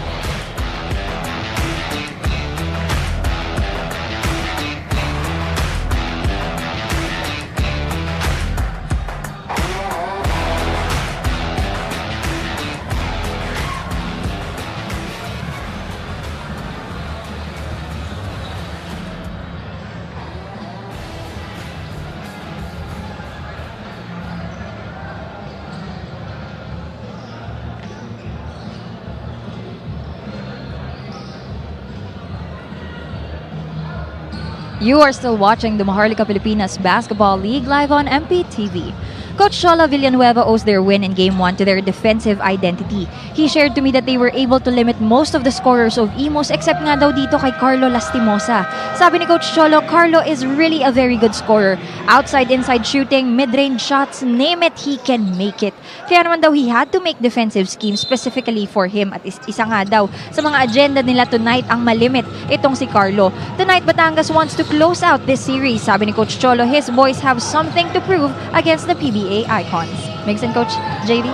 You are still watching the Maharlika Pilipinas Basketball League live on MPTV. Coach Shola Villanueva owes their win in Game 1 to their defensive identity. He shared to me that they were able to limit most of the scorers of Imus except nga daw dito kay Carlo Lastimosa. Sabi ni Coach Cholo, Carlo is really a very good scorer. Outside-inside shooting, mid-range shots, name it, he can make it. Kaya naman daw he had to make defensive schemes specifically for him at isa nga daw sa mga agenda nila tonight ang malimit itong si Carlo. Tonight, Batangas wants to close out this series. Sabi ni Coach Cholo, his boys have something to prove against the PBA icons. Mix and Coach JV?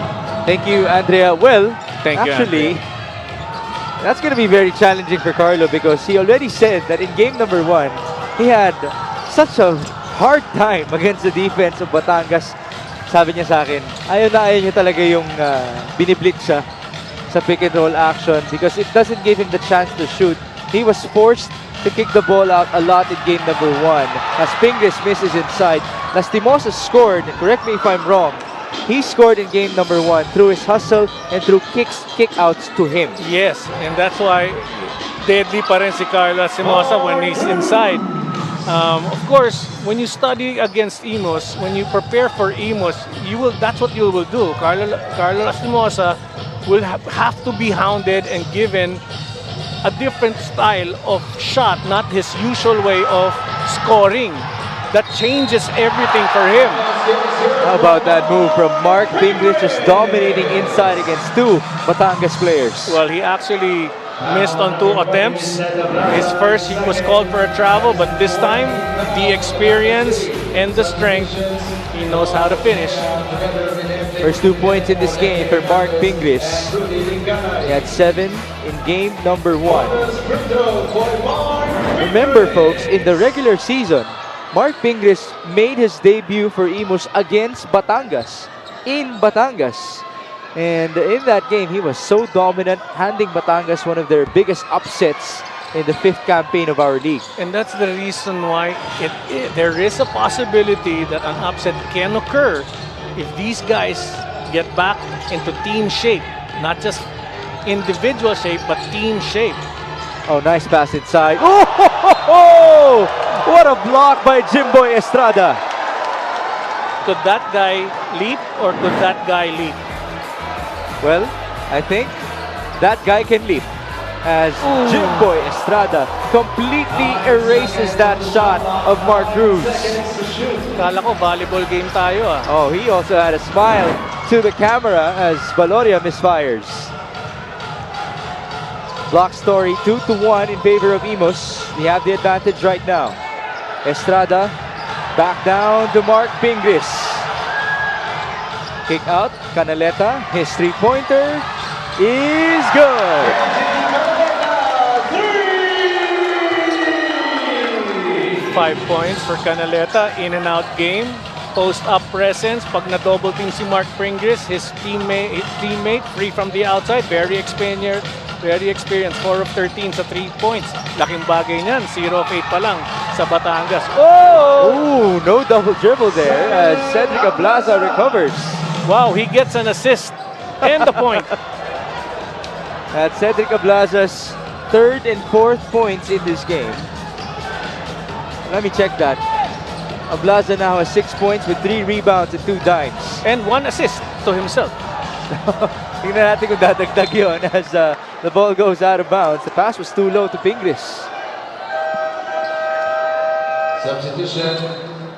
Thank you, Andrea. Well, Thank you, actually, that's going to be very challenging for Carlo because he already said that in game number 1, he had such a hard time against the defense of Batangas. Sabi niya sa akin, ayaw na ayaw niya talaga yung biniblit siya sa pick and roll action because it doesn't give him the chance to shoot. He was forced to kick the ball out a lot in game number 1. As Pingris misses inside, Lastimosa scored, and correct me if I'm wrong, he scored in game number 1 through his hustle and through kick-outs to him. Yes, and that's why deadly pa rin si Carlo Simosa when he's inside. Of course, when you study against Imus, when you prepare for Imus, that's what you will do. Carlo Simosa will have to be hounded and given a different style of shot, not his usual way of scoring. That changes everything for him. How about that move from Mark Pinglis just dominating inside against 2 Batangas players? Well, he actually missed on 2 attempts. His first, he was called for a travel, but this time, the experience and the strength, he knows how to finish. First 2 points in this game for Mark Pinglis. He had 7 in game number 1. Remember, folks, in the regular season, Mark Pingris made his debut for Imus against Batangas, in Batangas. And in that game, he was so dominant, handing Batangas one of their biggest upsets in the 5th campaign of our league. And that's the reason why there is a possibility that an upset can occur if these guys get back into team shape, not just individual shape, but team shape. Oh, nice pass inside. Oh, ho, ho, ho! What a block by Jimboy Estrada. Could that guy leap or could that guy leap? Well, I think that guy can leap as Jimboy Estrada completely erases that shot of Mark Cruz. Kala ko volleyball game tayo ah. Oh, he also had a smile to the camera as Valoria misfires. Block story 2-1 in favor of Imus. They have the advantage right now. Estrada back down to Mark Pingris. Kick out, Canaleta. His 3-pointer is good. 5 points for Canaleta, in and out game. Post-up presence, pag na-double team si Mark Pingris, his teammate free from the outside, very experienced, 4 of 13 sa 3 points. Laking bagay niyan, 0 of 8 pa lang sa Batangas. Oh, no double dribble there as Cedric Ablaza recovers. Wow, he gets an assist and the point. That's Cedric Ablaza's 3rd and 4th points in this game. Let me check that. Ablaza now has 6 points with 3 rebounds and 2 dimes. And 1 assist to himself. Tingnan natin kung dadagdag yun as the ball goes out of bounds. The pass was too low to Pingris. Substitution,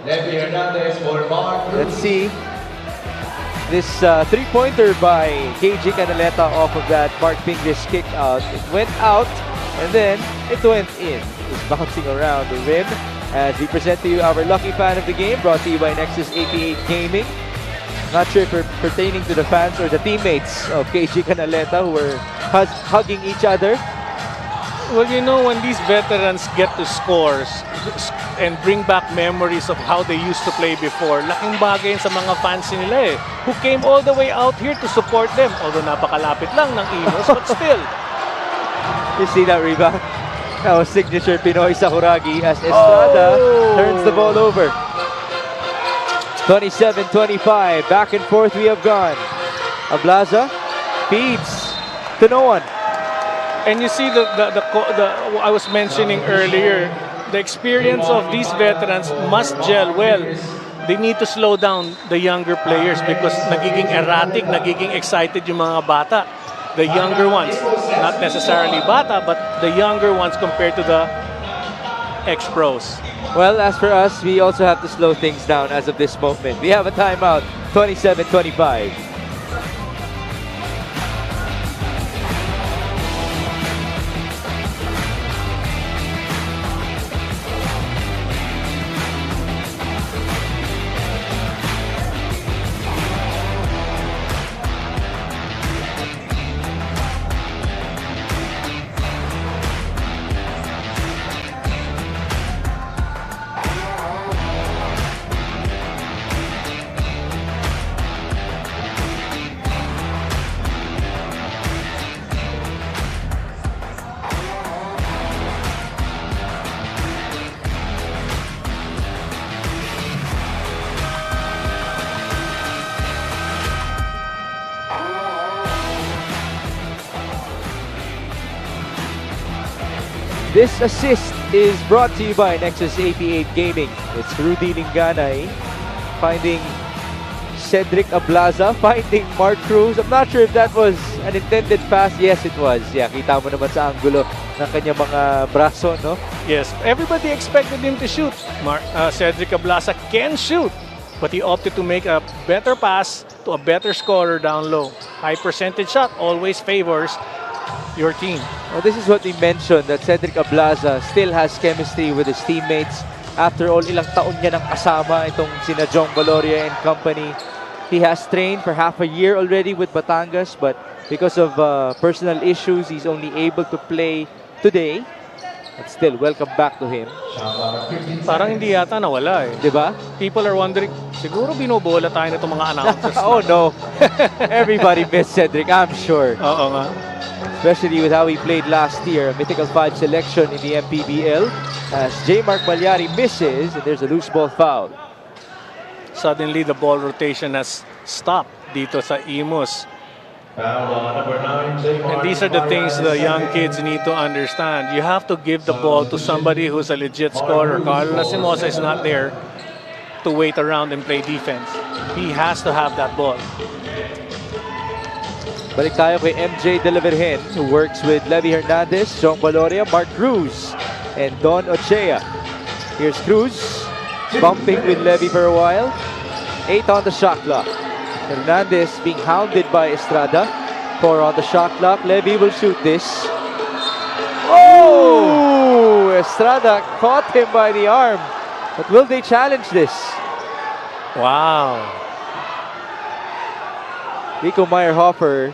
Levi Hernandez for Mark. Let's see. This three-pointer by KJ Canaleta off of that Mark Pingrich kick out. It went out and then it went in. It's bouncing around the rim as we present to you our lucky fan of the game, brought to you by Nexus 88 Gaming. Not sure if pertaining to the fans or the teammates of KJ Canaleta who were hugging each other. Well, you know, when these veterans get to scores and bring back memories of how they used to play before, laking bagay sa mga fans nila who came all the way out here to support them. Although napakalapit lang ng Imus, but still. You see that rebound? That was signature Pinoy Sakuragi as Estrada turns the ball over. 27-25, back and forth we have gone. Ablaza feeds to no one. And you see the I was mentioning earlier, the experience of these veterans must gel well. They need to slow down the younger players because nagiging erratic, nagiging excited yung mga bata. The younger ones, not necessarily bata, but the younger ones compared to the ex-pros. Well, as for us, we also have to slow things down as of this moment. We have a timeout, 27-25. This assist is brought to you by Nexus 88 Gaming. It's Rudy Linganay finding Cedric Ablaza, finding Mark Cruz. I'm not sure if that was an intended pass. Yes, it was. Yeah, kita mo naman sa anggulo ng kanyang mga braso, no? Yes, everybody expected him to shoot. Cedric Ablaza can shoot, but he opted to make a better pass to a better scorer down low. High percentage shot always favors your team. Well, this is what we mentioned, that Cedric Ablaza still has chemistry with his teammates. After all, ilang taon niya nang kasama itong sina Jong Valoria and company. He has trained for half a year already with Batangas, but because of personal issues, he's only able to play today. But still, welcome back to him. Parang hindi yata nawala eh. Diba? People are wondering, siguro binobola tayo nitong mga announcers. Oh no. Everybody missed Cedric, I'm sure. Oo nga. Especially with how he played last year, a Mythical 5 selection in the Mpbl. As J. Mark Malyari misses, and there's a loose ball foul. Suddenly, the ball rotation has stopped dito sa Imus. And these are the things the young kids need to understand. You have to give the ball to somebody who's a legit scorer. Carlo Nasimosa is not there to wait around and play defense. He has to have that ball. Balik tayo kay MJ De La Virgen, who works with Levy Hernandez, Jong Valoria, Mark Cruz, and Don Ochea. Here's Cruz, bumping with Levy for a while. 8 on the shot clock. Hernandez being hounded by Estrada. 4 on the shot clock. Levy will shoot this. Oh! Estrada caught him by the arm. But will they challenge this? Wow. Rico Meyerhofer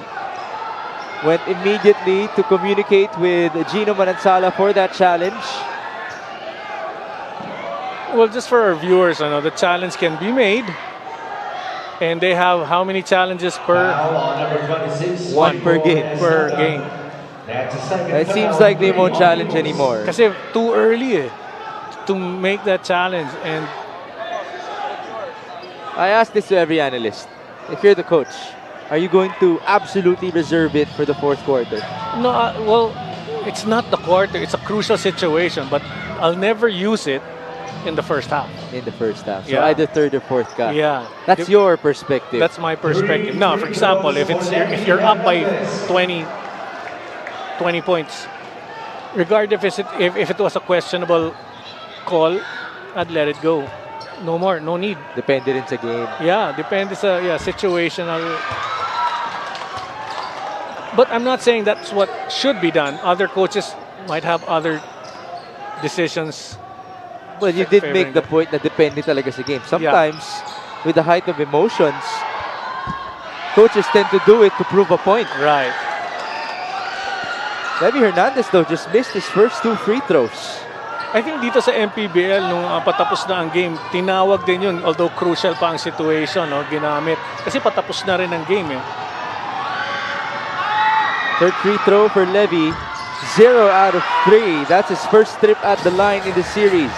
went immediately to communicate with Gino Manansala for that challenge. Well, just for our viewers, I know the challenge can be made. And they have how many challenges per? One per game. Per game. It seems like they won't challenge anymore. Kasi too early to make that challenge. And I ask this to every analyst. If you're the coach, are you going to absolutely reserve it for the fourth quarter? no, well, it's not the quarter. It's a crucial situation, but I'll never use it in the first half. In the first half. So Yeah. either third or fourth half. Yeah. That's your perspective. That's my perspective. Now, for example, if you're up by 20 points, regardless if it was a questionable call, I'd let it go. no more, no need. Depende rin sa game. Yeah, depende sa situational. But I'm not saying that's what should be done. Other coaches might have other decisions. Well, you did make favoring the them. point na depende talaga sa game. Sometimes, with the height of emotions, coaches tend to do it to prove a point. Right. Levy Hernandez, though, just missed his first 2 free throws. I think dito sa Mpbl, nung patapos na ang game, tinawag din yun. Although crucial pa ang situation, no, ginamit. Kasi patapos na rin ang game. Eh. Third free throw for Levy. 0 out of 3. That's his first trip at the line in the series.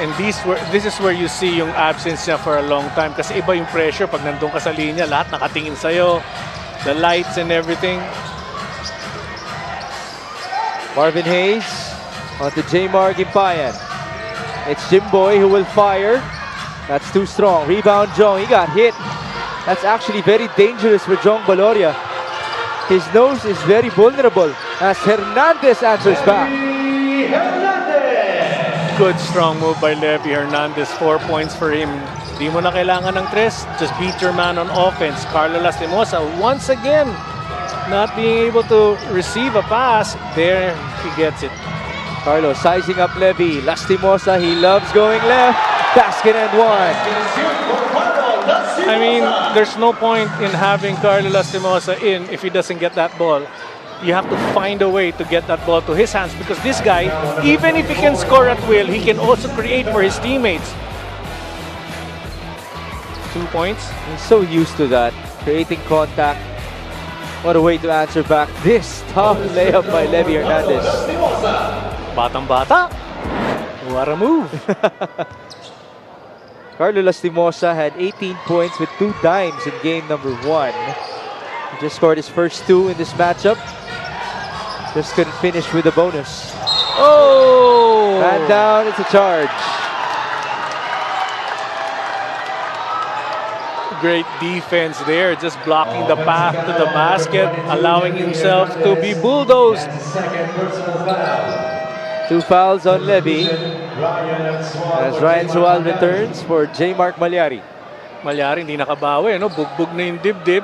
And this is where you see yung absence niya for a long time. Kasi iba yung pressure pag nandun ka sa linya. Lahat nakatingin sa'yo. The lights and everything. Marvin Hayes onto J-Mar Gimpayan. It's Jimboy who will fire. That's too strong. Rebound, Jong. He got hit. That's actually very dangerous for Jong Baloria. His nose is very vulnerable as Hernandez answers back. Good strong move by Levy Hernandez. 4 points for him. Di mo na kailangan ng tres. Just beat your man on offense. Carlo Lastimosa once again not being able to receive a pass. There he gets it. Carlos sizing up Levy. Lastimosa, he loves going left. Basket and one. I mean, there's no point in having Carlo Lastimosa in if he doesn't get that ball. You have to find a way to get that ball to his hands because this guy, even if he can score at will, he can also create for his teammates. 2 points. He's so used to that. Creating contact. What a way to answer back this tough layup by Levy Hernandez. Batang-bata. What a move. Carlo Lastimosa had 18 points with 2 dimes in game number 1. He just scored his first 2 in this matchup. Just couldn't finish with a bonus. Oh! And down, it's a charge. Great defense there, just blocking the path to the basket, allowing himself to be bulldozed. 2 fouls on Levy as Ryan Sual returns for J. Mark Malyari. Malyari hindi nakabawi, no? Bugbog na yung dibdib.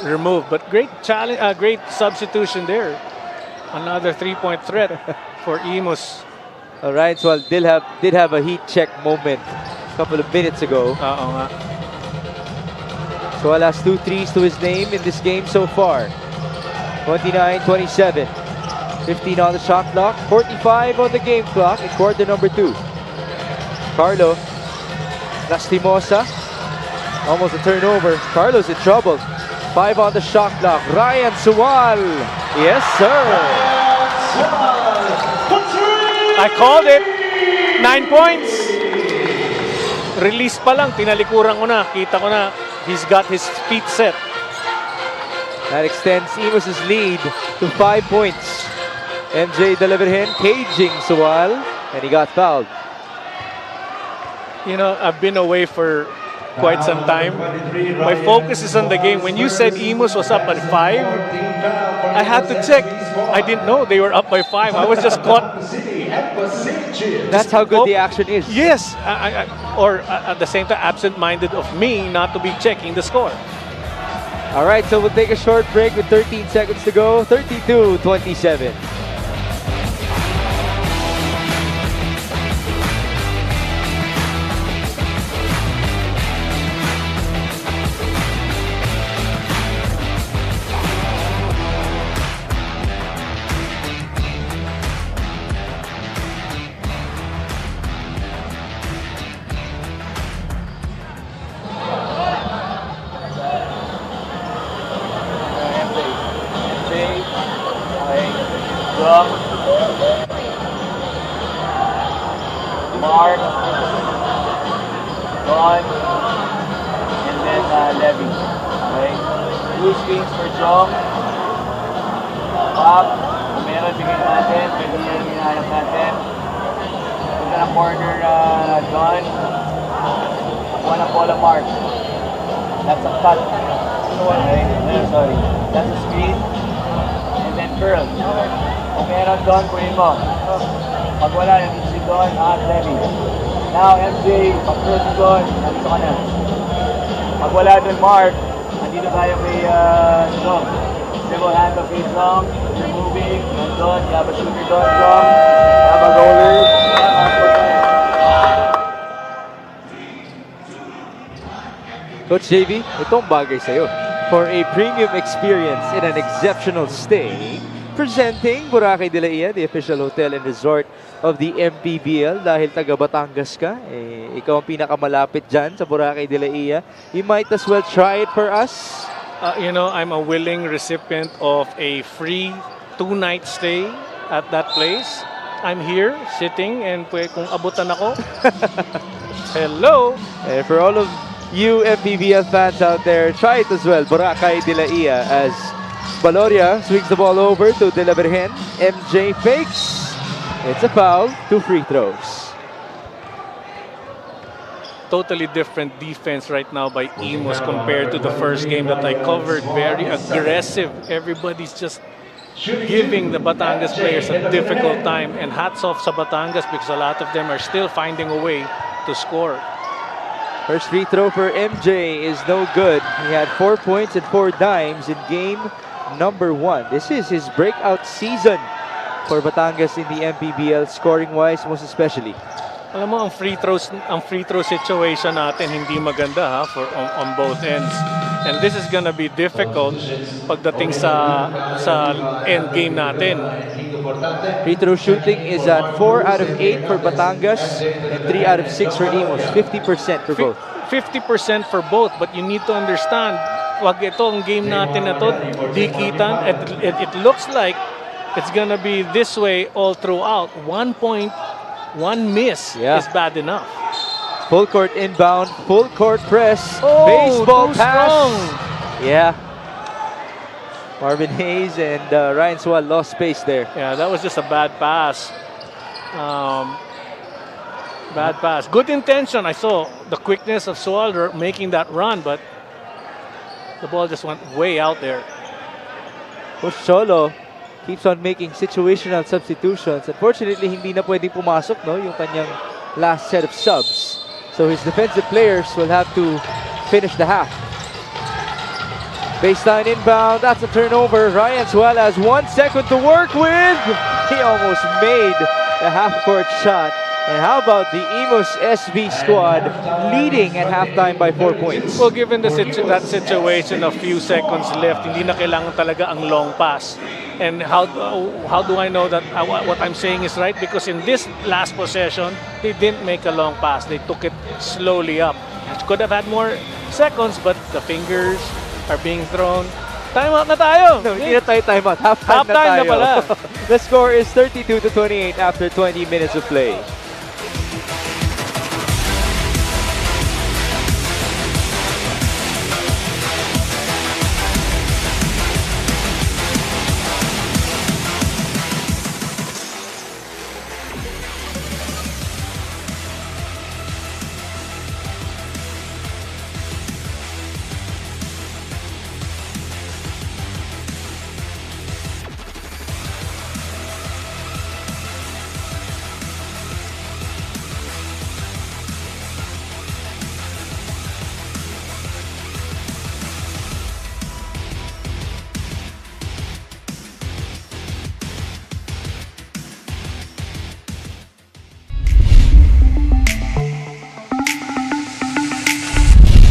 Removed, but great challenge, great substitution there. Another 3-point threat for Imus. Ryan Sual did have a heat check moment a couple of minutes ago. Oo nga. Sual has 2 threes to his name in this game so far. 29-27. 15 on the shot clock, 45 on the game clock in quarter number 2. Carlo Lastimosa, almost a turnover. Carlo's in trouble. 5 on the shot clock. Ryan Sual. Yes, sir. I called it. 9 points. Release pa lang, tinalikuran ko na. Kita ko na, he's got his feet set. That extends Imus' lead to 5 points. MJ delivered him, caging Sual, and he got fouled. You know, I've been away for quite some time. My focus is on the game. When you said Imus was up at 5, I had to check. I didn't know they were up by 5. I was just caught. That's how good the action is. Yes, or at the same time, absent-minded of me not to be checking the score. All right, so we'll take a short break with 13 seconds to go. 32-27. Mark, Don, and then Levy. Okay? Blue screens for Jong. Bob, kung meron, bigyan natin. Pwede yan hinahanap natin. Punta ng corner, Don. Kuha na bola, Mark. That's a cut. Okay? Sorry. That's a screen. And then curl. Kung meron, Don, kuhin mo. Pag wala, nandito si Don at Levy. Now, MJ, pag-cross doon, nandito ka na. Pag wala doon, Mark, nandito tayo kay Dom. Single hand of his Dom. You're moving. Nandun, you have a shooter doon, Dom. You have a roller. Coach JV, itong bagay sa'yo. For a premium experience in an exceptional stay, presenting Boracay de la Ia, the official hotel and resort of the Mpbl. Dahil taga Batangas ka, ikaw ang pinakamalapit dyan sa Boracay de la Ia. You might as well try it for us. You know, I'm a willing recipient of a free 2-night stay at that place. I'm here, sitting, and kung abutan ako, hello! And for all of you Mpbl fans out there, try it as well. Boracay de la Ia as Valoria swings the ball over to De La Virgen. MJ fakes. It's a foul. 2 free throws. Totally different defense right now by Imus compared to the first game that I covered. Very aggressive. Everybody's just giving the Batangas players a difficult time. And hats off sa Batangas because a lot of them are still finding a way to score. First free throw for MJ is no good. He had 4 points and 4 dimes in game number 1. This is his breakout season for Batangas in the Mpbl, scoring-wise most especially. Alam mo, ang free throw situation natin hindi maganda ha for on both ends. And this is gonna be difficult pagdating sa end game natin. Free throw shooting is at 4 out of 8 for Batangas and 3 out of 6 for Imus. 50% for both. 50% for both, but you need to understand, wag itong game natin na to, dikitan. It looks like it's gonna be this way all throughout. 1 point, 1 miss is bad enough. Full court inbound, full court press, Oh, baseball too pass. strong. Yeah. Marvin Hayes and Ryan Swal lost space there. Yeah, that was just a bad pass. Bad pass. Good intention. I saw the quickness of Swalder making that run, but the ball just went way out there. Coach Cholo keeps on making situational substitutions. Unfortunately, hindi na pwedeng pumasok, no, yung kanyang last set of subs. So his defensive players will have to finish the half. Baseline inbound, that's a turnover. Ryan Swal has 1 second to work with. He almost made the half-court shot. And how about the Imus SB squad leading at halftime by 4 points? Well, given that situation, a few seconds left, hindi na kailangan talaga ang long pass. And how do I know that what I'm saying is right? Because in this last possession, they didn't make a long pass. They took it slowly up. Could have had more seconds, but the fingers are being thrown. Timeout na tayo! No, hindi na tayo timeout. Halftime na pala. The score is 32-28 after 20 minutes of play.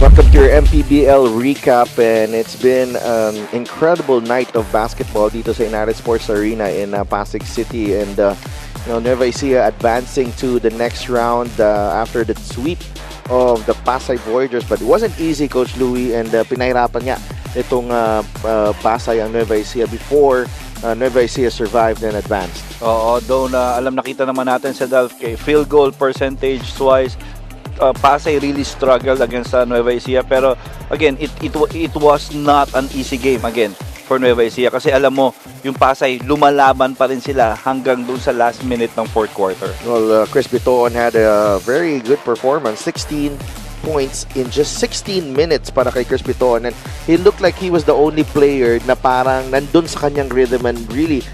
Welcome to your Mpbl recap, and it's been an incredible night of basketball dito sa United Sports Arena in Pasig City, and Nueva Ecija advancing to the next round after the sweep of the Pasay Voyagers. But it wasn't easy, Coach Louie, and pinahirapan nga itong Pasay ang Nueva Ecija before Nueva Ecija survived and advanced. Oo, though alam nakita naman natin sa Delph kay field goal percentage-wise, Pasay really struggled against Nueva Ecija, pero again it was not an easy game again for Nueva Ecija kasi alam mo yung Pasay lumalaban pa rin sila hanggang doon sa last minute ng fourth quarter. Well, Chris Bitoon had a very good performance, 16 points in just 16 minutes para kay Chris Bitoon, and he looked like he was the only player na parang nandun sa kanyang rhythm and really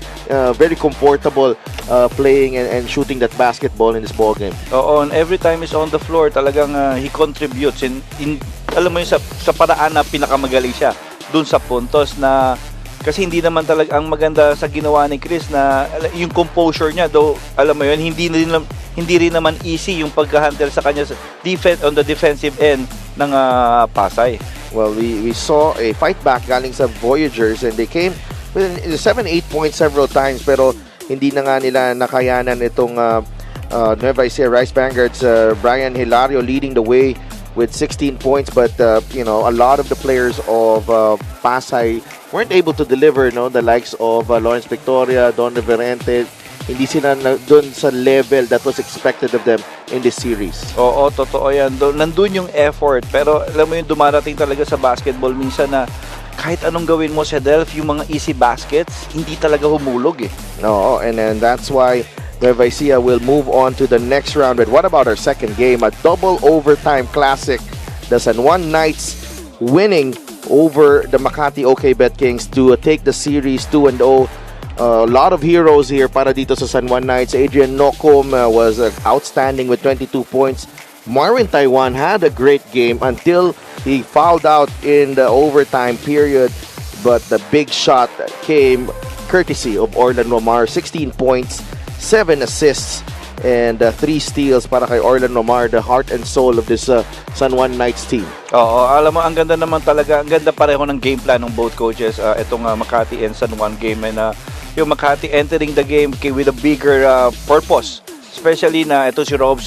very comfortable playing and shooting that basketball in this ball game. Oo, and every time he's on the floor, talagang he contributes in alam mo yun, sa paraan na pinakamagaling siya dun sa puntos na kasi hindi naman talaga ang maganda sa ginawa ni Chris na yung composure niya, though alam mo yun, hindi rin naman easy yung pagka-handle sa kanya sa defense on the defensive end ng Pasay. Well, we saw a fight back galing sa Voyagers and they came with 7-8 points several times pero hindi na nga nila nakayanan itong Nueva Ecija Rice Vanguards. Brian Hilario leading the way with 16 points, but you know, a lot of the players of Pasay weren't able to deliver, no? The likes of Lawrence Victoria, Don Reverente, hindi sila doon sa level that was expected of them in this series. Oo, totoo yan. Nandun yung effort, pero alam mo yung dumarating talaga sa basketball minsan na kahit anong gawin mo sa Delph, yung mga easy baskets, hindi talaga humulog eh. No, and then that's why Nueva Ecija will move on to the next round. But what about our second game? A double overtime classic. The San Juan Knights winning over the Makati OK Bet Kings to take the series 2-0. A lot of heroes here para dito sa San Juan Knights. Adrian Nocom was outstanding with 22 points. Marvin Taiwan had a great game until he fouled out in the overtime period. But the big shot came courtesy of Orlan Romar. 16 points, 7 assists, and 3 steals para kay Orlan Romar, the heart and soul of this San Juan Knights team. Oo, alam mo, ang ganda naman talaga, ang ganda pareho ng game plan ng both coaches, itong Makati and San Juan game, and yung Makati entering the game with a bigger purpose. Especially na ito si Rob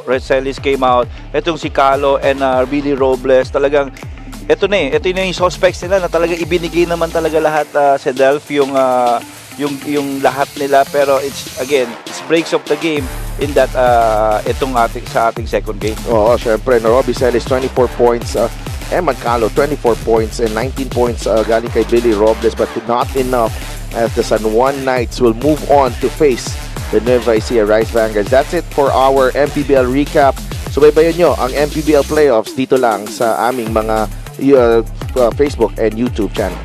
Reselis came out, itong si Calo and Billy Robles, talagang ito na yung suspects nila na talaga ibinigay naman talaga lahat sa Delph yung lahat nila, pero it's breaks of the game in that sa ating second game. Oo, syempre no, Robbie Celis 24 points, Eman Calo 24 points and 19 points galing kay Billy Robles, but not enough as the San Juan Knights will move on to face the Nueva Ecija Rice Vanguards. That's it for our MPBL recap. Subaybayan nyo ang MPBL playoffs dito lang sa aming mga Facebook and YouTube channels.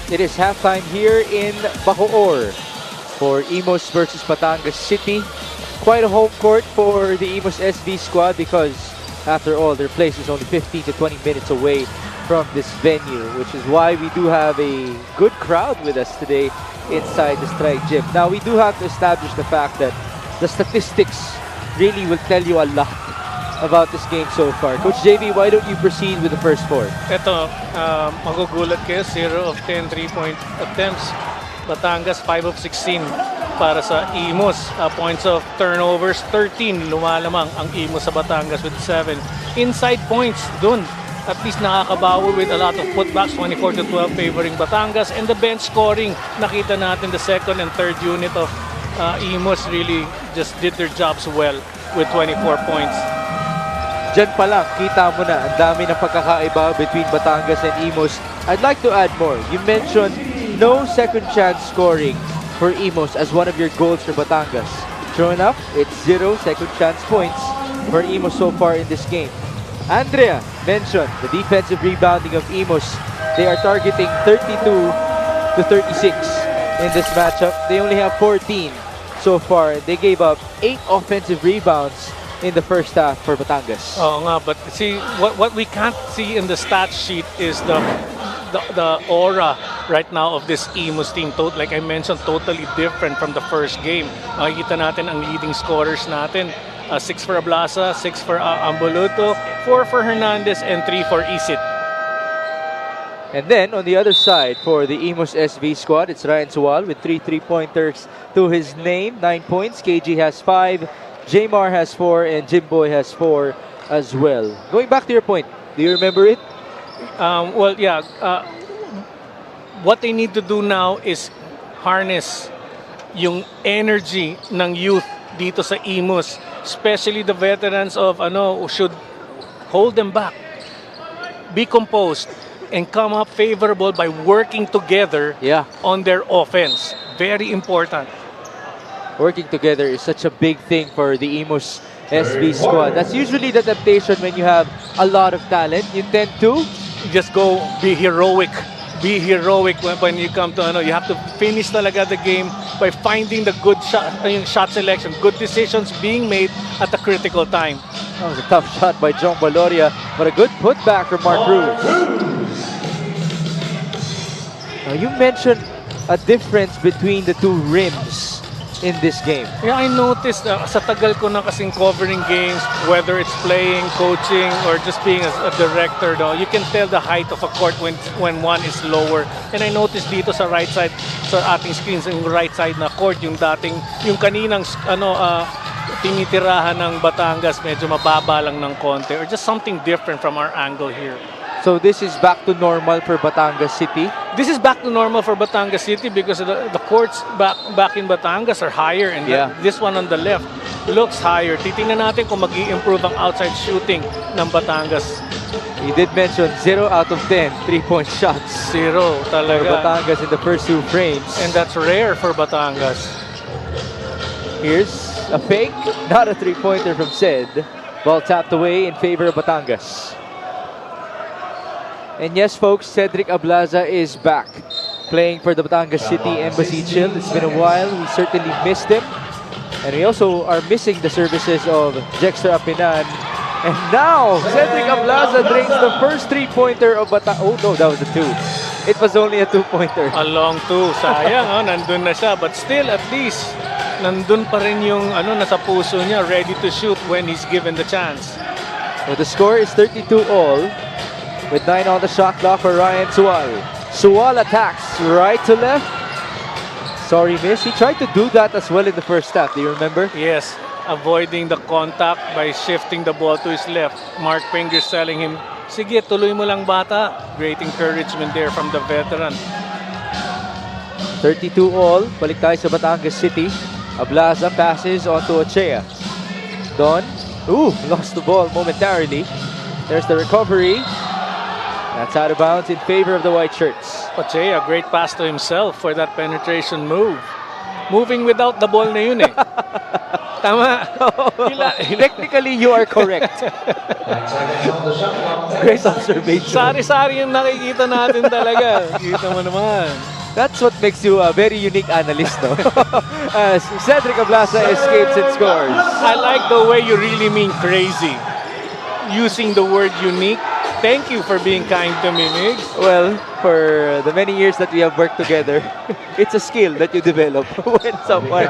It is halftime here in Bacoor for Imus versus Batangas City. Quite a home court for the Imus SV squad because, after all, their place is only 15 to 20 minutes away from this venue, which is why we do have a good crowd with us today inside the Strike Gym. Now, we do have to establish the fact that the statistics really will tell you a lot about this game so far. Coach JV, why don't you proceed with the first four? Ito, magugulat kayo, 0 of 10 3-point attempts. Batangas, 5 of 16 para sa Imus. Points of turnovers, 13. Lumalamang ang Imus sa Batangas with 7. Inside points, dun. At least nakakabawi with a lot of putbacks, 24 to 12 favoring Batangas. And the bench scoring, nakita natin the second and third unit of Imus really just did their jobs well with 24 points. Diyan pa lang, kita mo na ang dami ng pagkakaiba between Batangas and Imus. I'd like to add more. You mentioned no second chance scoring for Imus as one of your goals for Batangas. Sure enough, it's 0 second chance points for Imus so far in this game. Andrea mentioned the defensive rebounding of Imus. They are targeting 32 to 36 in this matchup. They only have 14 so far. They gave up 8 offensive rebounds in the first half for Batangas. Oo nga, but see, what we can't see in the stat sheet is the aura right now of this Imus team. Like I mentioned, totally different from the first game. Makikita natin ang leading scorers natin. 6 for Ablasa, 6 for Amboluto, 4 for Hernandez, and 3 for Isit. And then, on the other side, for the Imus SV squad, it's Ryan Suwal with 3 3-pointers to his name. 9 points. KG has 5. Jamar has 4 and Jimboy has 4 as well. Going back to your point, do you remember it? Well, yeah. What they need to do now is harness yung energy ng youth dito sa Imus, especially the veterans of who should hold them back. Be composed and come up favorable by working together on their offense. Very important. Working together is such a big thing for the Imus SV squad. That's usually the temptation when you have a lot of talent. You tend to just go be heroic. Be heroic when you come to you have to finish talaga the game by finding the good shot selection, good decisions being made at the critical time. That was a tough shot by John Baloria, but a good putback from Mark Cruz. Now you mentioned a difference between the two rims in this game. Yeah, I noticed sa tagal ko na kasing covering games, whether it's playing, coaching, or just being a director, you can tell the height of a court when one is lower. And I noticed dito sa right side, sa ating screens, yung right side na court, yung kaninang tinitirahan ng Batangas, medyo mababa lang ng konti, or just something different from our angle here. So this is back to normal for Batangas City? This is back to normal for Batangas City because the courts back in Batangas are higher, and this one on the left looks higher. Titingnan natin kung mag-i-improve ang outside shooting ng Batangas. He did mention 0 out of 10 3-point shots. 0 talaga. For Batangas in the first 2 frames. And that's rare for Batangas. Here's a fake, not a 3-pointer from Sed. Ball tapped away in favor of Batangas. And yes, folks, Cedric Ablaza is back playing for the Batangas City Embassy Chill. It's been a while. We certainly missed him. And we also are missing the services of Jexter Apinan. And now, Cedric Ablaza drains the first 3-pointer of Batangas. Oh no, that was a 2. It was only a 2-pointer. A long 2. Sayang, nandun na siya. But still, at least, nandun pa rin yung nasa puso niya, ready to shoot when he's given the chance. So the score is 32 all. With 9 on the shot clock for Ryan Suwal. Suwal attacks right to left. Sorry, miss. He tried to do that as well in the first half. Do you remember? Yes. Avoiding the contact by shifting the ball to his left. Mark Fingers telling him, sige, tuloy mo lang bata. Great encouragement there from the veteran. 32 all. Balik tayo sa Batangas City. Ablaza passes onto Ochea. Don. Lost the ball momentarily. There's the recovery. That's out of bounds in favor of the white shirts. Ochea, great pass to himself for that penetration move. Moving without the ball na yun eh. Tama. Technically, you are correct. Great observation. Sari-sari yung nakikita natin talaga. Kita mo naman. That's what makes you a very unique analyst, no? As Cedric Ablaza escapes and scores. I like the way you really mean crazy. Using the word unique. Thank you for being kind to me, Migs. Well, for the many years that we have worked together, it's a skill that you develop when someone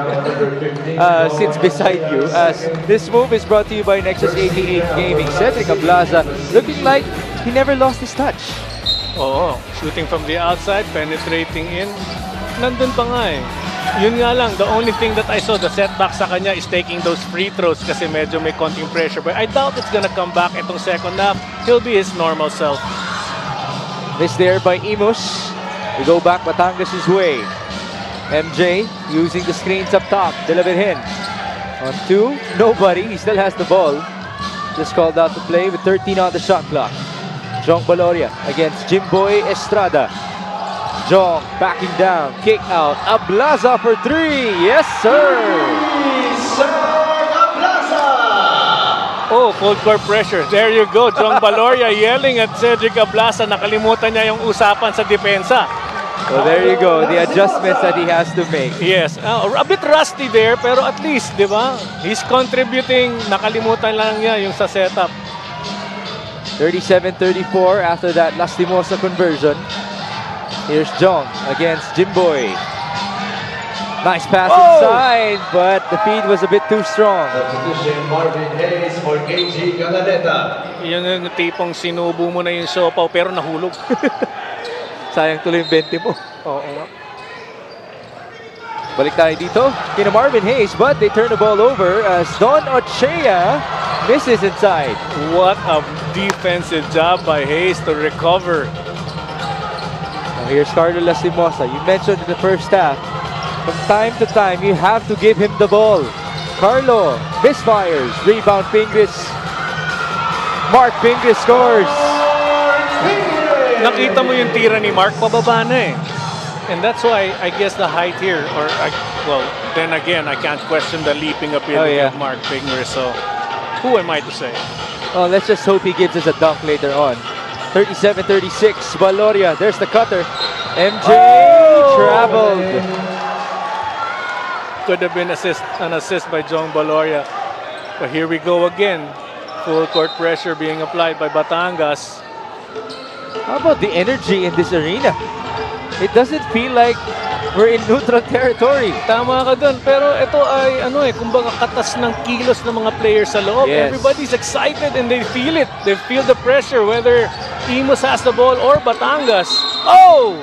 sits beside you. As this move is brought to you by Nexus 88 Gaming. Cedric Ablaza looking like he never lost his touch. Oo, shooting from the outside, penetrating in. Nandun pa nga eh. Yun nga lang, the only thing that I saw, the setback sa kanya is taking those free throws kasi medyo may konting pressure. But I doubt it's gonna come back itong second half. He'll be his normal self. This there by Imus. We go back Batangas' way. MJ using the screens up top. Delaverhin. On 2, nobody. He still has the ball. Just called out to play with 13 on the shot clock. Jong Baloria against Jimboy Estrada. Jong backing down, kick out, Ablaza for 3. Yes, sir! Oh, full court pressure. There you go. Jong Baloria yelling at Cedric Ablaza. Nakalimutan niya yung usapan sa depensa. So there you go, the adjustments that he has to make. Yes, a bit rusty there, pero at least, di ba? He's contributing. Nakalimutan lang niya yung sa setup. 37-34 after that Lastimosa conversion. Here's Jong against Jimboy. Nice pass inside, but the feed was a bit too strong. Yun yung tipong sinubo mo na yung sopaw pero nahulog. Sayang tuloy yung 20 mo. Oo nga. Balik tayo dito. Kina Marvin Hayes, but they turn the ball over as Don Ochea misses inside. What a defensive job by Hayes to recover. Here's Carlo Lastimosa. You mentioned in the first half, from time to time, you have to give him the ball. Carlo misfires. Rebound Pingris. Mark Pingris scores. Nakita mo yung tira ni Mark, pababa na eh. And that's why I guess the height here, well, then again, I can't question the leaping ability of Mark Pingris. So, who am I to say? Oh, let's just hope he gives us a dunk later on. 37-36, Baloria. There's the cutter. MJ traveled. Could have been an assist by Jong Baloria. But here we go again. Full court pressure being applied by Batangas. How about the energy in this arena? It doesn't feel like we're in neutral territory. Tama ka dun. Pero ito ay, kumbaga katas ng kilos ng mga players sa loob. Yes. Everybody's excited and they feel it. They feel the pressure whether Imus has the ball or Batangas. Oh!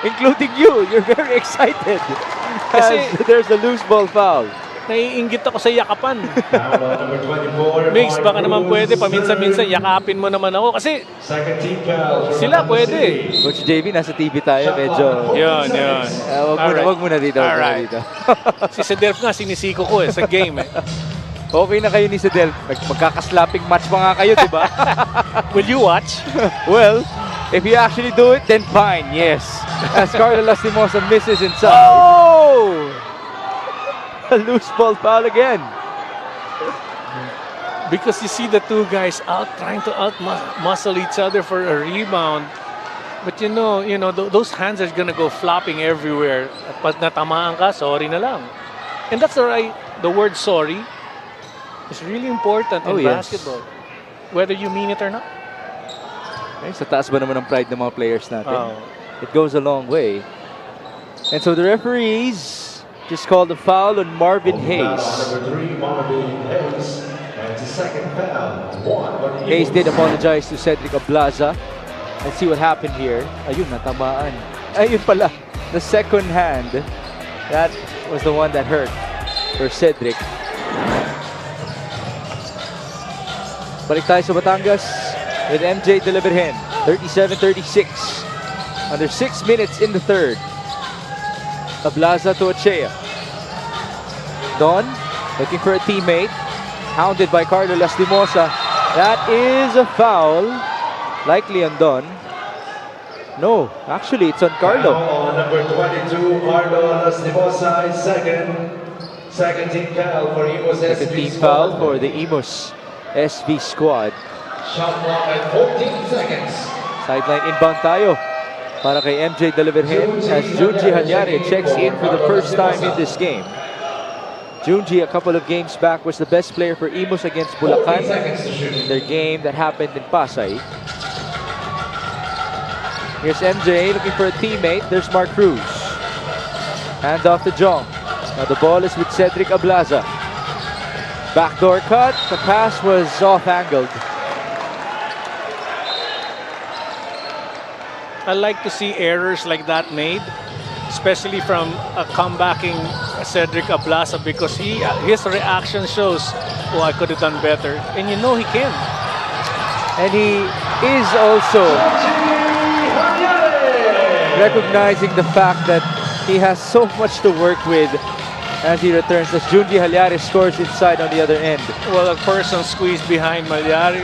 Including you. You're very excited. Kasi there's a loose ball foul. Naiinggit ako sa yakapan. Migs, baka naman pwede paminsan-minsan yakapin mo naman ako kasi sila pwede. Coach JB, nasa TV tayo. Medyo... Yun. Wag muna dito. Alright. Si Sedelf nga, sinisiko ko sa game eh. Okay na kayo ni Sedelf. Magkakaslapping match pa nga kayo, di ba? Will you watch? Well, if you actually do it, then fine, yes. As Carlo Lastimosa misses inside. Oh! A loose ball foul again. Because you see the two guys trying to muscle each other for a rebound. But you know, those hands are gonna go flopping everywhere. At pag natamaan ka, sorry na lang. And that's the word sorry is really important in basketball. Whether you mean it or not. Ay, sa taas ba naman ang pride ng mga players natin? It goes a long way. And so the referees just called a foul on Marvin Hayes. Hayes did apologize to Cedric Ablaza. Let's see what happened here. Ayun, natamaan. Ayun pala, the second hand. That was the one that hurt for Cedric. Balik tayo sa Batangas with MJ Delaverhin. 37-36. Under 6 minutes in the third. Ablaza to Ochea. Don looking for a teammate. Hounded by Carlo Lastimosa. That is a foul. Likely on Don. No, actually it's on Carlo. Number 22, Carlo Lastimosa is second. Second team foul for Imus Second SV team squad. foul for the Imus SV squad. Shot clock at 14 seconds. Sideline inbound tayo para kay MJ Deliverhen as Junji Hanyari checks in for the first time in this game. Junji, a couple of games back, was the best player for Imus against 14 Bulacan seconds to shoot. in their game that happened in Pasay. Here's MJ looking for a teammate. There's Mark Cruz. Hand off to Jong. Now the ball is with Cedric Ablaza. Backdoor cut. The pass was off-angled. I like to see errors like that made, especially from a comebacking Cedric Ablaza, because his reaction shows, oh, I could have done better. And you know he can. And he is also recognizing the fact that he has so much to work with as he returns, as Junji Halyari scores inside on the other end. Well, a person squeezed behind Malyari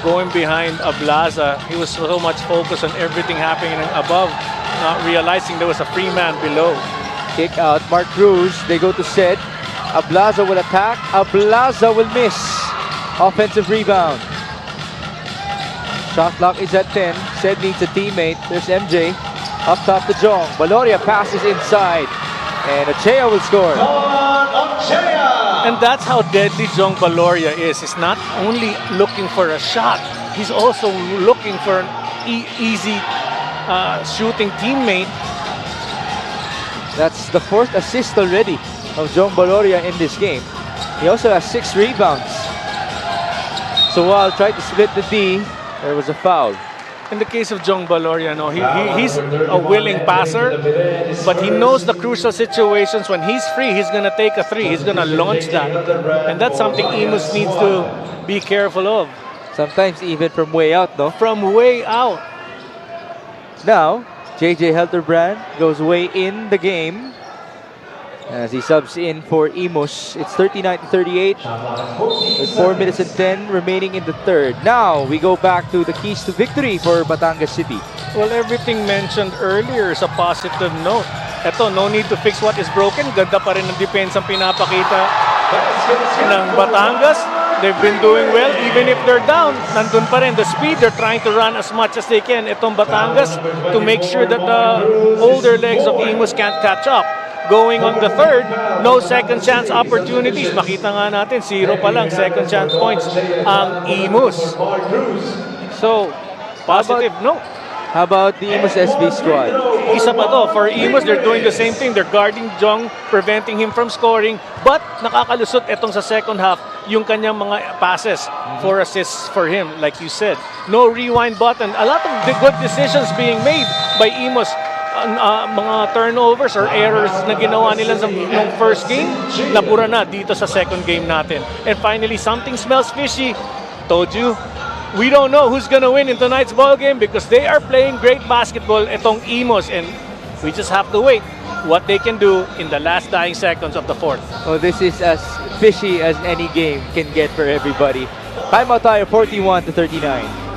going behind Ablaza. He was so much focused on everything happening above, not realizing there was a free man below. Kick out, Mark Cruz. They go to Ced. Ablaza will attack. Ablaza will miss. Offensive rebound. Shot clock is at 10. Ced needs a teammate. There's MJ. Up top to Jong. Valoria passes inside. And Ochea will score. And that's how deadly Jong Valoria is. He's not only looking for a shot, he's also looking for an easy shooting teammate. That's the fourth assist already of Jong Valoria in this game. He also has 6 rebounds. So while trying to split the D, there was a foul. In the case of Jong Valoria, no, he's a willing passer, but he knows the crucial situations. When he's free, he's going to take a 3. He's going to launch that. And that's something Imus needs to be careful of. Sometimes even from way out, no? From way out. Now, JJ Helterbrand goes way in the game as he subs in for Imus. It's 39-38 with 4 minutes and 10 remaining in the third. Now, we go back to the keys to victory for Batangas City. Well, everything mentioned earlier is a positive note. Eto, no need to fix what is broken. Ganda pa rin ang depensang pinapakita ng Batangas. They've been doing well. Even if they're down, nandun pa rin the speed. They're trying to run as much as they can. Itong Batangas to make sure that the older legs of Imus can't catch up. Going on the third, no second chance opportunities. Makita nga natin, 0 pa lang second chance points ang Imus. So, positive note. How about the Imus SB squad? Isa pa to. For Imus, they're doing the same thing. They're guarding Jong, preventing him from scoring. But nakakalusot itong sa second half yung kanyang mga passes. 4 assists for him, like you said. No rewind button. A lot of good decisions being made by Imus. Mga turnovers or errors na ginawa nila sa nung first game, nabura na dito sa second game natin. And finally, something smells fishy. Told you, we don't know who's gonna win in tonight's ball game because they are playing great basketball, itong Imus, and we just have to wait what they can do in the last dying seconds of the fourth. Oh, this is as fishy as any game can get for everybody. Timeout tayo, 41-39.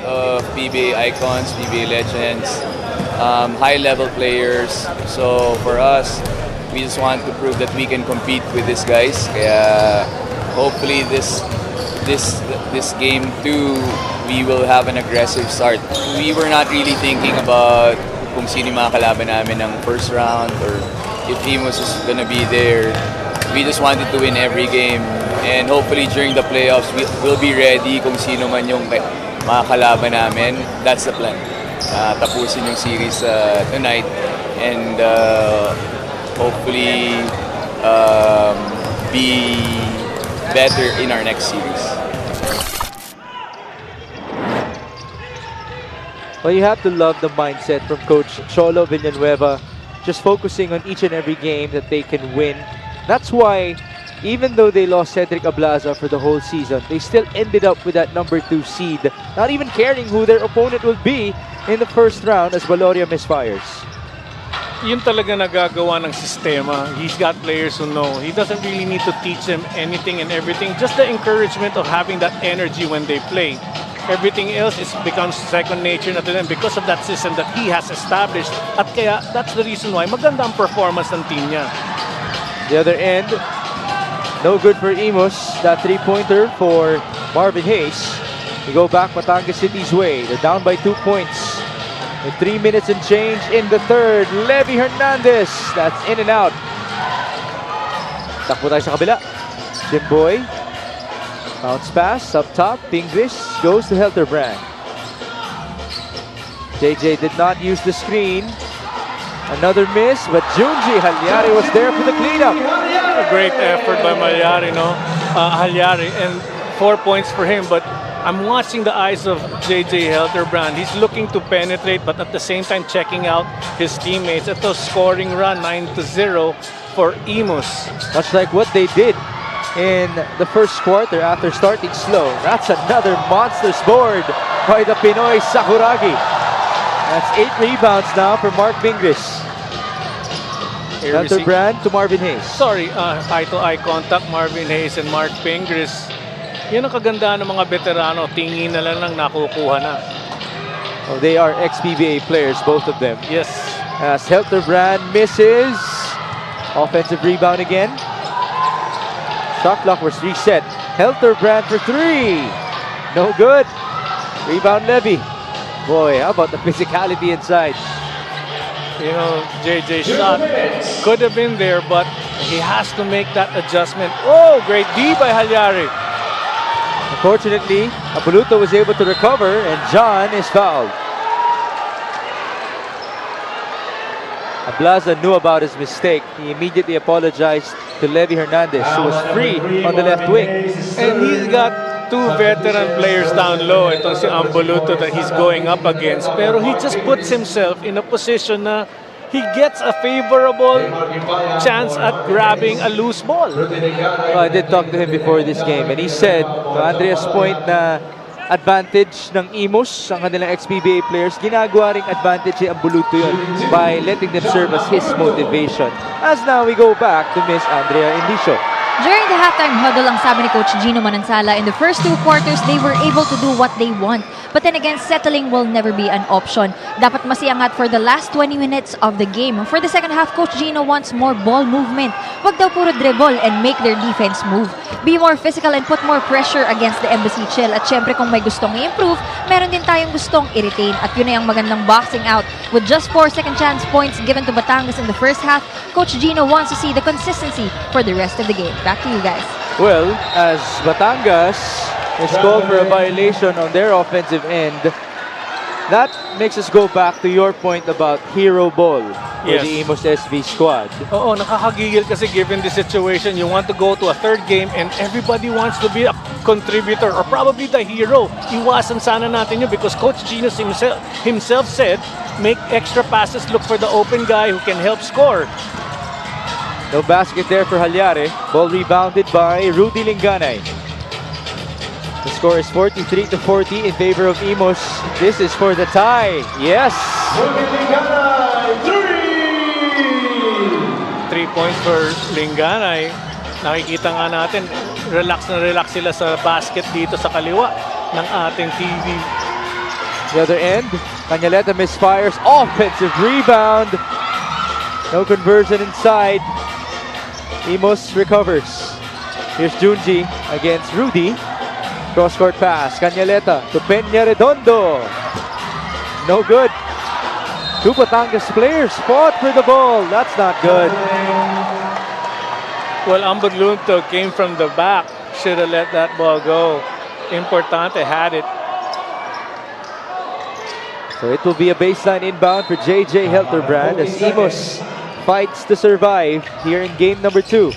Of PBA icons, PBA legends, high-level players. So for us, we just want to prove that we can compete with these guys. Kaya hopefully this game too, we will have an aggressive start. We were not really thinking about kung sino yung mga kalaban namin ng first round or if Imus is gonna be there. We just wanted to win every game, and hopefully during the playoffs, we'll be ready kung sino man yung mga kalaban namin. That's the plan. Tapusin yung series tonight and hopefully be better in our next series. Well, you have to love the mindset from Coach Cholo Villanueva, just focusing on each and every game that they can win. That's why, even though they lost Cedric Ablaza for the whole season, they still ended up with that number 2 seed, not even caring who their opponent will be in the first round as Valoria misfires. Yun talaga nagagawa ng sistema. He's got players who know. He doesn't really need to teach them anything and everything. Just the encouragement of having that energy when they play. Everything else becomes second nature na to them because of that system that he has established. At kaya, that's the reason why maganda ang performance ng team niya. The other end, no good for Imus. That 3-pointer for Marvin Hayes. We go back Batangas City's way. They're down by 2 points. With 3 minutes and change in the third. Levy Hernandez. That's in and out. Takbo tayo sa kabila. Jimboy. Bounce pass up top. Pingris goes to Helterbrand. JJ did not use the screen. Another miss, but Junji Halyari was there for the cleanup. A great effort by Halyari, and 4 points for him. But I'm watching the eyes of JJ Helterbrand. He's looking to penetrate, but at the same time checking out his teammates. Ito, scoring run, 9-0 for Imus. Much like what they did in the first quarter after starting slow. That's another monstrous board by the Pinoy Sakuragi. That's 8 rebounds now for Mark Pingris. Helterbrand to Marvin Hayes. Sorry, eye-to-eye contact, Marvin Hayes and Mark Pingris. Yan ang kagandaan ng mga veterano. Tingin na lang nakukuha na. Oh, they are ex-PBA players, both of them. Yes. As Helterbrand misses. Offensive rebound again. Shot clock was reset. Helterbrand for 3. No good. Rebound Levy. Boy, how about the physicality inside? You know, JJ's shot could have been there, but he has to make that adjustment. Oh, great D by Halyari. Unfortunately, Apoluto was able to recover and John is fouled. Ablaza knew about his mistake. He immediately apologized to Levy Hernandez, who was free on the left wing. And he's got 2 veteran players down low. Itong si Amboluto that he's going up against. Pero he just puts himself in a position na he gets a favorable chance at grabbing a loose ball. I did talk to him before this game and he said, to Andrea's point na advantage ng Imus, ang kanilang ex-PBA players, ginagawa ring advantage ang Buluto yun by letting them serve as his motivation. As now we go back to Miss Andrea Indicio. During the halftime huddle, ang sabi ni Coach Gino Manansala, in the first 2 quarters, they were able to do what they want. But then again, settling will never be an option. Dapat masiangat for the last 20 minutes of the game. For the second half, Coach Gino wants more ball movement. Wag daw puro dribble and make their defense move. Be more physical and put more pressure against the Embassy Chill. At syempre kung may gustong i-improve, meron din tayong gustong i-retain. At yun ay ang magandang boxing out. With just 4 second chance points given to Batangas in the first half, Coach Gino wants to see the consistency for the rest of the game. Back to you guys. Well, as Batangas is called for a violation on their offensive end, that makes us go back to your point about hero ball for Yes. the Imus SV squad. Oo, nakakagigil kasi given the situation. You want to go to a third game and everybody wants to be a contributor or probably the hero. Iwasan sana natin yun because Coach Gino himself said, make extra passes, look for the open guy who can help score. No basket there for Halyari. Ball rebounded by Rudy Linganay. The score is 43-40 in favor of Imus. This is for the tie. Yes! 3 points for Linganay. Nakikita nga natin, relax na relax sila sa basket dito sa kaliwa ng ating TV. The other end, Cañaleta misfires. Offensive rebound. No conversion inside. Imus recovers. Here's Junji against Rudy. Cross-court pass. Cañaleta to Peña Redondo. No good. 2 Batangas players fought for the ball. That's not good. Well, Ambulunto came from the back. Should have let that ball go. Importante had it. So it will be a baseline inbound for JJ Helterbrand as Imus fights to survive here in game number 2.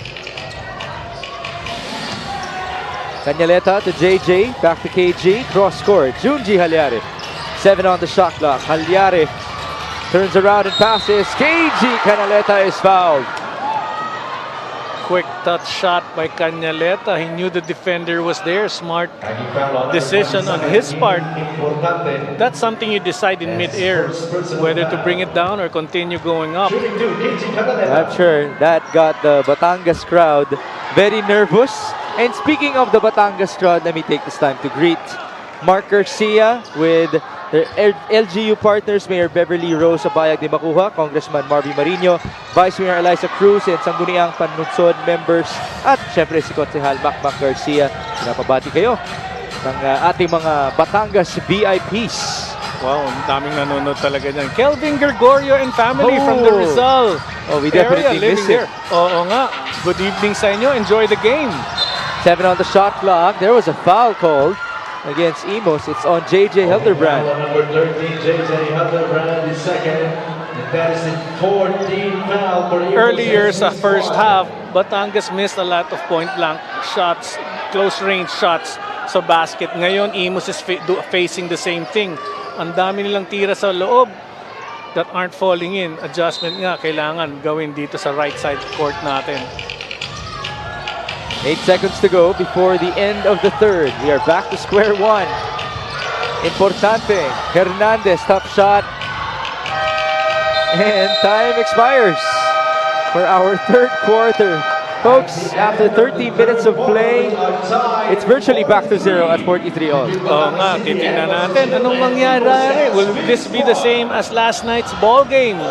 Cañaleta to JJ, back to KG, cross court, Junji Halyare. 7 on the shot clock, Halyare turns around and passes, KG, Cañaleta is fouled. Quick touch shot by Cañaleta. He knew the defender was there. Smart decision on his part. That's something you decide in mid-air, whether to bring it down or continue going up. I'm sure that got the Batangas crowd very nervous. And speaking of the Batangas crowd, let me take this time to greet Mark Garcia with their LGU partners, Mayor Beverly Rose Abayag de Macuha, Congressman Marvin Marino, Vice Mayor Eliza Cruz, and Sangguniang Panunsod members, at syempre si Konsehal Macmac Garcia. Pinapabati kayo ng ating mga Batangas VIPs. Wow, ang daming nanonood talaga dyan. Kelvin Gregorio and family from the Rizal we area definitely living miss it. here. Oo nga. Good evening sa inyo. Enjoy the game. 7 on the shot clock. There was a foul called against Imus. It's on JJ Hildebrand. Number 13, JJ Hildebrand is second. And that is the 14th foul for Imus. Earlier sa first half, Batangas missed a lot of point-blank shots, close-range shots sa basket. Ngayon, Imus is facing the same thing. Ang dami nilang tira sa loob that aren't falling in. Adjustment nga kailangan gawin dito sa right side court natin. 8 seconds to go before the end of the third. We are back to square one. Importante. Hernandez, tough shot. And time expires for our third quarter. Folks, after 30 minutes of play, it's virtually back to 0 at 43 all. Oo nga, titingnan natin anong mangyari. Will this be the same as last night's ball game?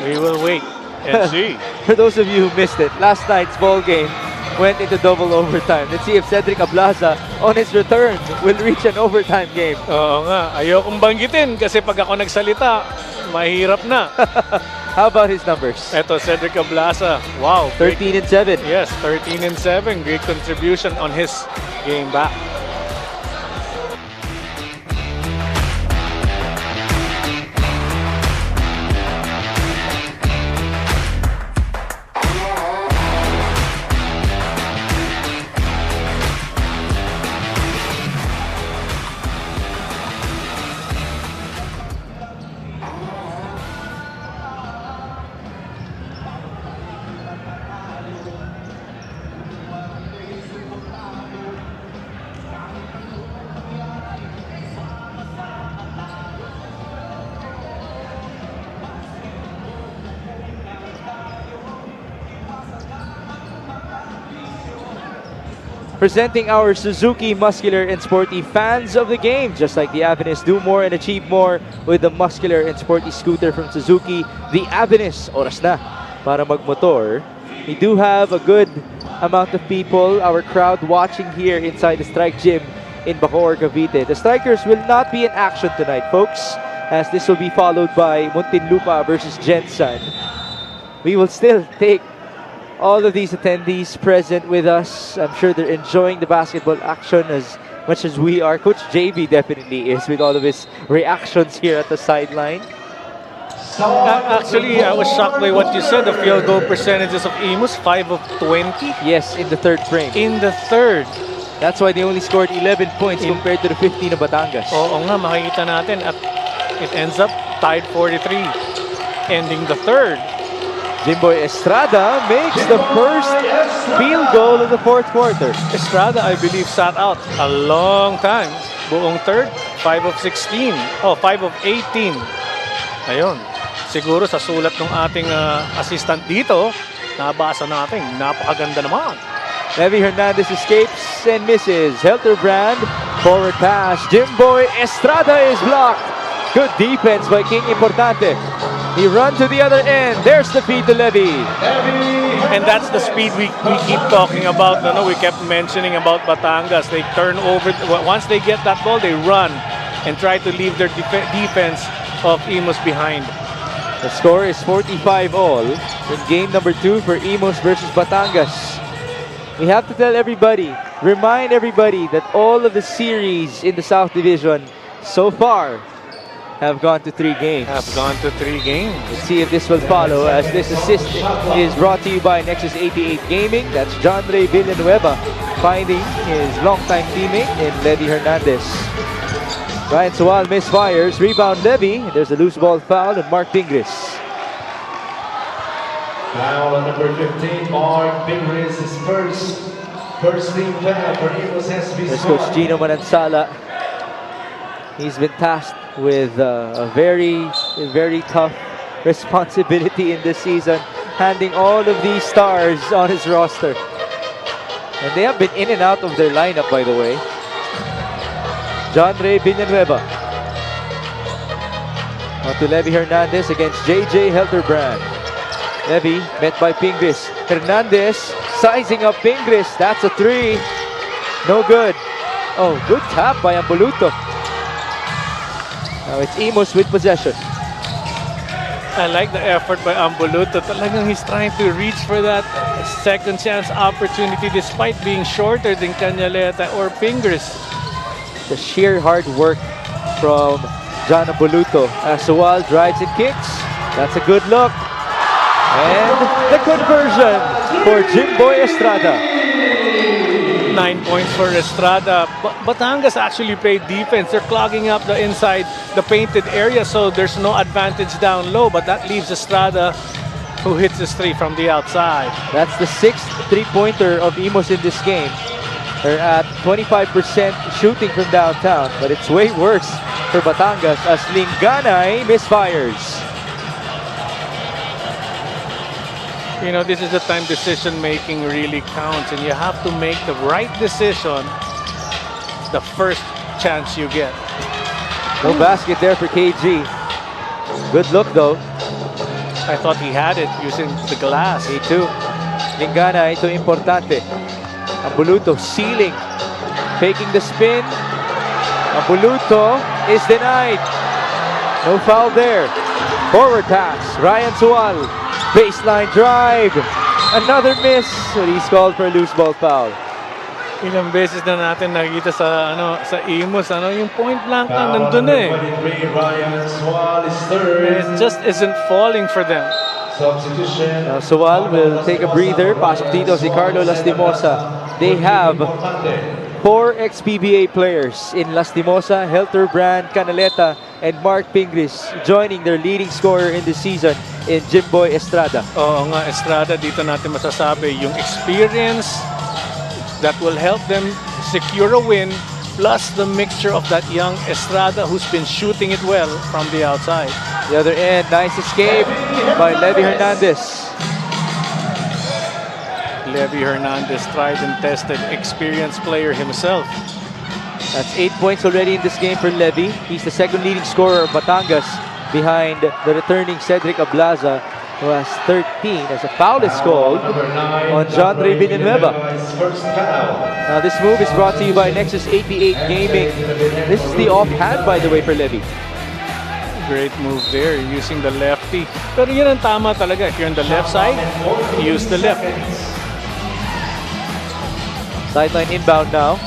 We will wait and see. For those of you who missed it, last night's ball game went into double overtime. Let's see if Cedric Ablaza on his return will reach an overtime game. Oo nga, ayokong banggitin kasi pag ako nagsalita, mahirap na. How about his numbers? Eto, Cedric Ablaza. Wow. 13 and 7. Yes, 13 and 7. Great contribution on his game back. Presenting our Suzuki muscular and sporty fans of the game. Just like the Avenus, do more and achieve more with the muscular and sporty scooter from Suzuki. The Avenus, oras na para magmotor. We do have a good amount of people, our crowd watching here inside the Strike Gym in Bacoor, Cavite. The Strikers will not be in action tonight, folks, as this will be followed by Muntinlupa versus Jensen. We will still take all of these attendees present with us. I'm sure they're enjoying the basketball action as much as we are. Coach JB definitely is with all of his reactions here at the sideline. Actually, I was shocked by what you said. The field goal percentages of Imus, 5 of 20. Yes, in the third frame. In the third. That's why they only scored 11 points compared to the 15 of Batangas. Oo nga, makikita natin at it ends up tied 43. Ending the third. Jimboy Estrada makes the first field goal of the fourth quarter. Estrada, I believe, sat out a long time. Buong third, 5 of 16. Oh, 5 of 18. Ayun. Siguro sa sulat ng ating assistant dito, nabasa natin. Napakaganda naman. Levy Hernandez escapes and misses. Hildebrand, forward pass. Jimboy Estrada is blocked. Good defense by King Importante. He runs to the other end. There's the feed to Levy. And that's the speed we keep talking about. No, we kept mentioning about Batangas. They turn over. Once they get that ball, they run and try to leave their defense of Imus behind. The score is 45 all in game number 2 for Imus versus Batangas. We have to tell everybody, remind everybody that all of the series in the South Division so far have gone to 3 games. Have gone to 3 games. Let's see if this will follow, as this assist is brought to you by Nexus 88 Gaming. That's John Ray Villanueva finding his longtime teammate in Levy Hernandez. Ryan Sual misfires, rebound Levy. There's a loose ball foul on Mark Pingris. Foul on number 15, Mark Pingris, his first team foul for Imus has been There's Coach Gino Manansala. He's been tasked with a very tough responsibility in this season, handing all of these stars on his roster. And they have been in and out of their lineup, by the way. John Ray Villanueva. On to Levy Hernandez against JJ Helterbrand. Levy met by Pingris. Hernandez sizing up Pingris. That's a 3. No good. Oh, good tap by Ambuluto. Now it's Imus with possession. I like the effort by Ambuluto. Talagang he's trying to reach for that second chance opportunity despite being shorter than Canaleta or Pingris. The sheer hard work from John Ambuluto. As Sual drives and kicks. That's a good look. And the conversion for Jimboy Estrada. 9 points for Estrada. Batangas actually played defense. They're clogging up the inside, the painted area, so there's no advantage down low. But that leaves Estrada, who hits his 3 from the outside. That's the 6th 3-pointer of Imus in this game. They're at 25% shooting from downtown, but it's way worse for Batangas as Linganay misfires. You know, this is the time decision-making really counts, and you have to make the right decision the first chance you get. No basket there for KG. Good look, though. I thought he had it using the glass. Me too. Lingana, ito importante. Ambuluto sealing. Faking the spin. Ambuluto is denied. No foul there. Forward pass. Ryan Sual. Baseline drive. Another miss. So he's called for a loose ball foul. Ilang beses na natin nakita sa sa Imus, yung point blank lang nandun eh. It just isn't falling for them. Now Sual will take a breather. Pasok dito si Carlo Lastimosa. They have 4 ex-PBA players in Lastimosa, Helterbrand, Canaleta, and Mark Pingris joining their leading scorer in the season in Jimboy Estrada. Oo nga, Estrada, dito natin masasabi yung experience that will help them secure a win, plus the mixture of that young Estrada who's been shooting it well from the outside. The other end, nice escape by Levy Hernandez. Levy Hernandez, tried and tested, experienced player himself. That's 8 points already in this game for Levy. He's the second leading scorer of Batangas behind the returning Cedric Ablaza, who has 13 as a foul is called on John Ray Villanueva. Now this move is brought to you by Nexus 88 Gaming. This is the offhand, by the way, for Levy. Great move there, using the lefty. Pero yun ang tama talaga. If you're on the left side, use the left. Sideline inbound now.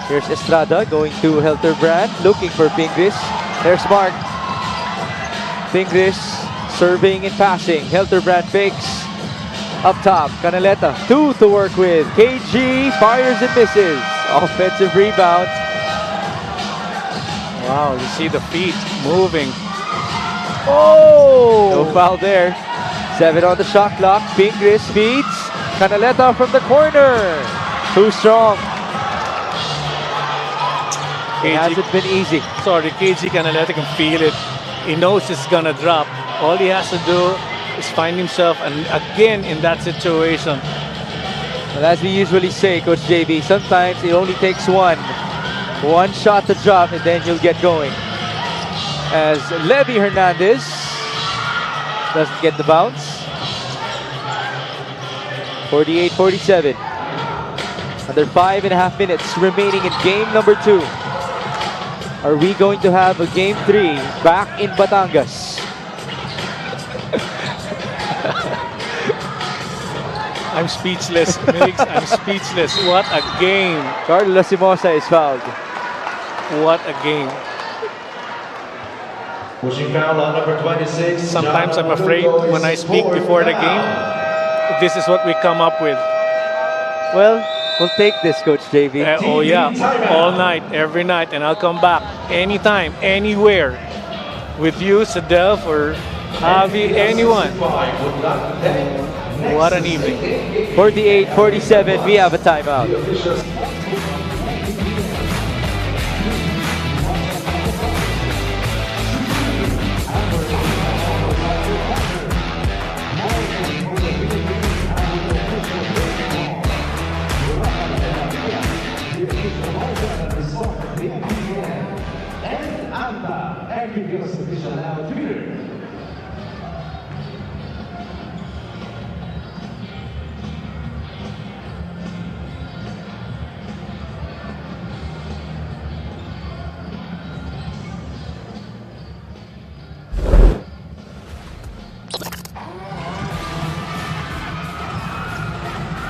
Here's Estrada going to Helterbrand, looking for Pingris. There's Mark. Pingris serving and passing. Helterbrand fakes. Up top, Canaleta. 2 to work with. KG fires and misses. Offensive rebound. Wow, you see the feet moving. Oh! No foul there. 7 on the shot clock. Pingris feeds. Canaleta from the corner. Too strong. It hasn't been easy. Sorry, KG Canaleta can feel it. He knows it's gonna drop. All he has to do is find himself again in that situation. Well, as we usually say, Coach JB, sometimes it only takes one shot to drop and then you'll get going. As Levy Hernandez doesn't get the bounce. 48-47. Under 5.5 minutes remaining in game number 2. Are we going to have a game 3 back in Batangas? I'm speechless, Milix. I'm speechless. What a game. Carlos Simosa is fouled. What a game. Pushing foul on number 26. Sometimes I'm afraid when I speak before the game, this is what we come up with. Well, we'll take this, Coach JV. Oh yeah, all night, every night, and I'll come back anytime, anywhere, with you, Sadelf, or Javi, anyone. What an evening. 48-47, we have a timeout.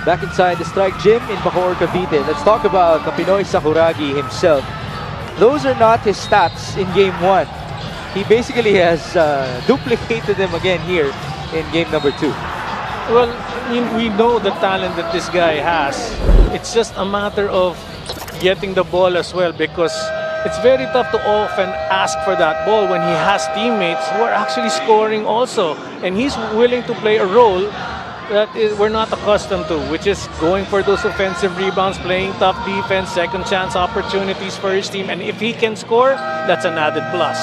Back inside the strike gym in Bacoor, Cavite. Let's talk about the Pinoy Sakuragi himself. Those are not his stats in game 1. He basically has duplicated them again here in game number 2. Well, I mean, we know the talent that this guy has. It's just a matter of getting the ball as well, because it's very tough to often ask for that ball when he has teammates who are actually scoring also. And he's willing to play a role that we're not accustomed to, which is going for those offensive rebounds, playing tough defense, second chance opportunities for his team. And if he can score, that's an added plus.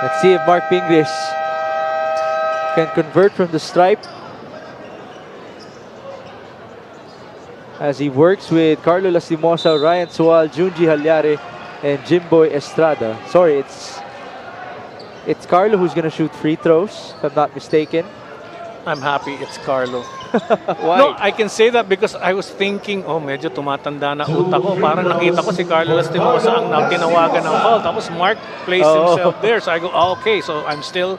Let's see if Mark Pingris can convert from the stripe as he works with Carlo Lastimosa, Ryan Sual, Junji Halyare, and Jimboy Estrada. Sorry, it's Carlo who's gonna shoot free throws, if I'm not mistaken. I'm happy it's Carlo. Why? No, I can say that because I was thinking, oh, medyo tumatanda na utak ko. Parang nakita ko si Carlo Lastimosa ang tinawagan ng foul. Tapos Mark placed himself there. So I go, oh, okay, so I'm still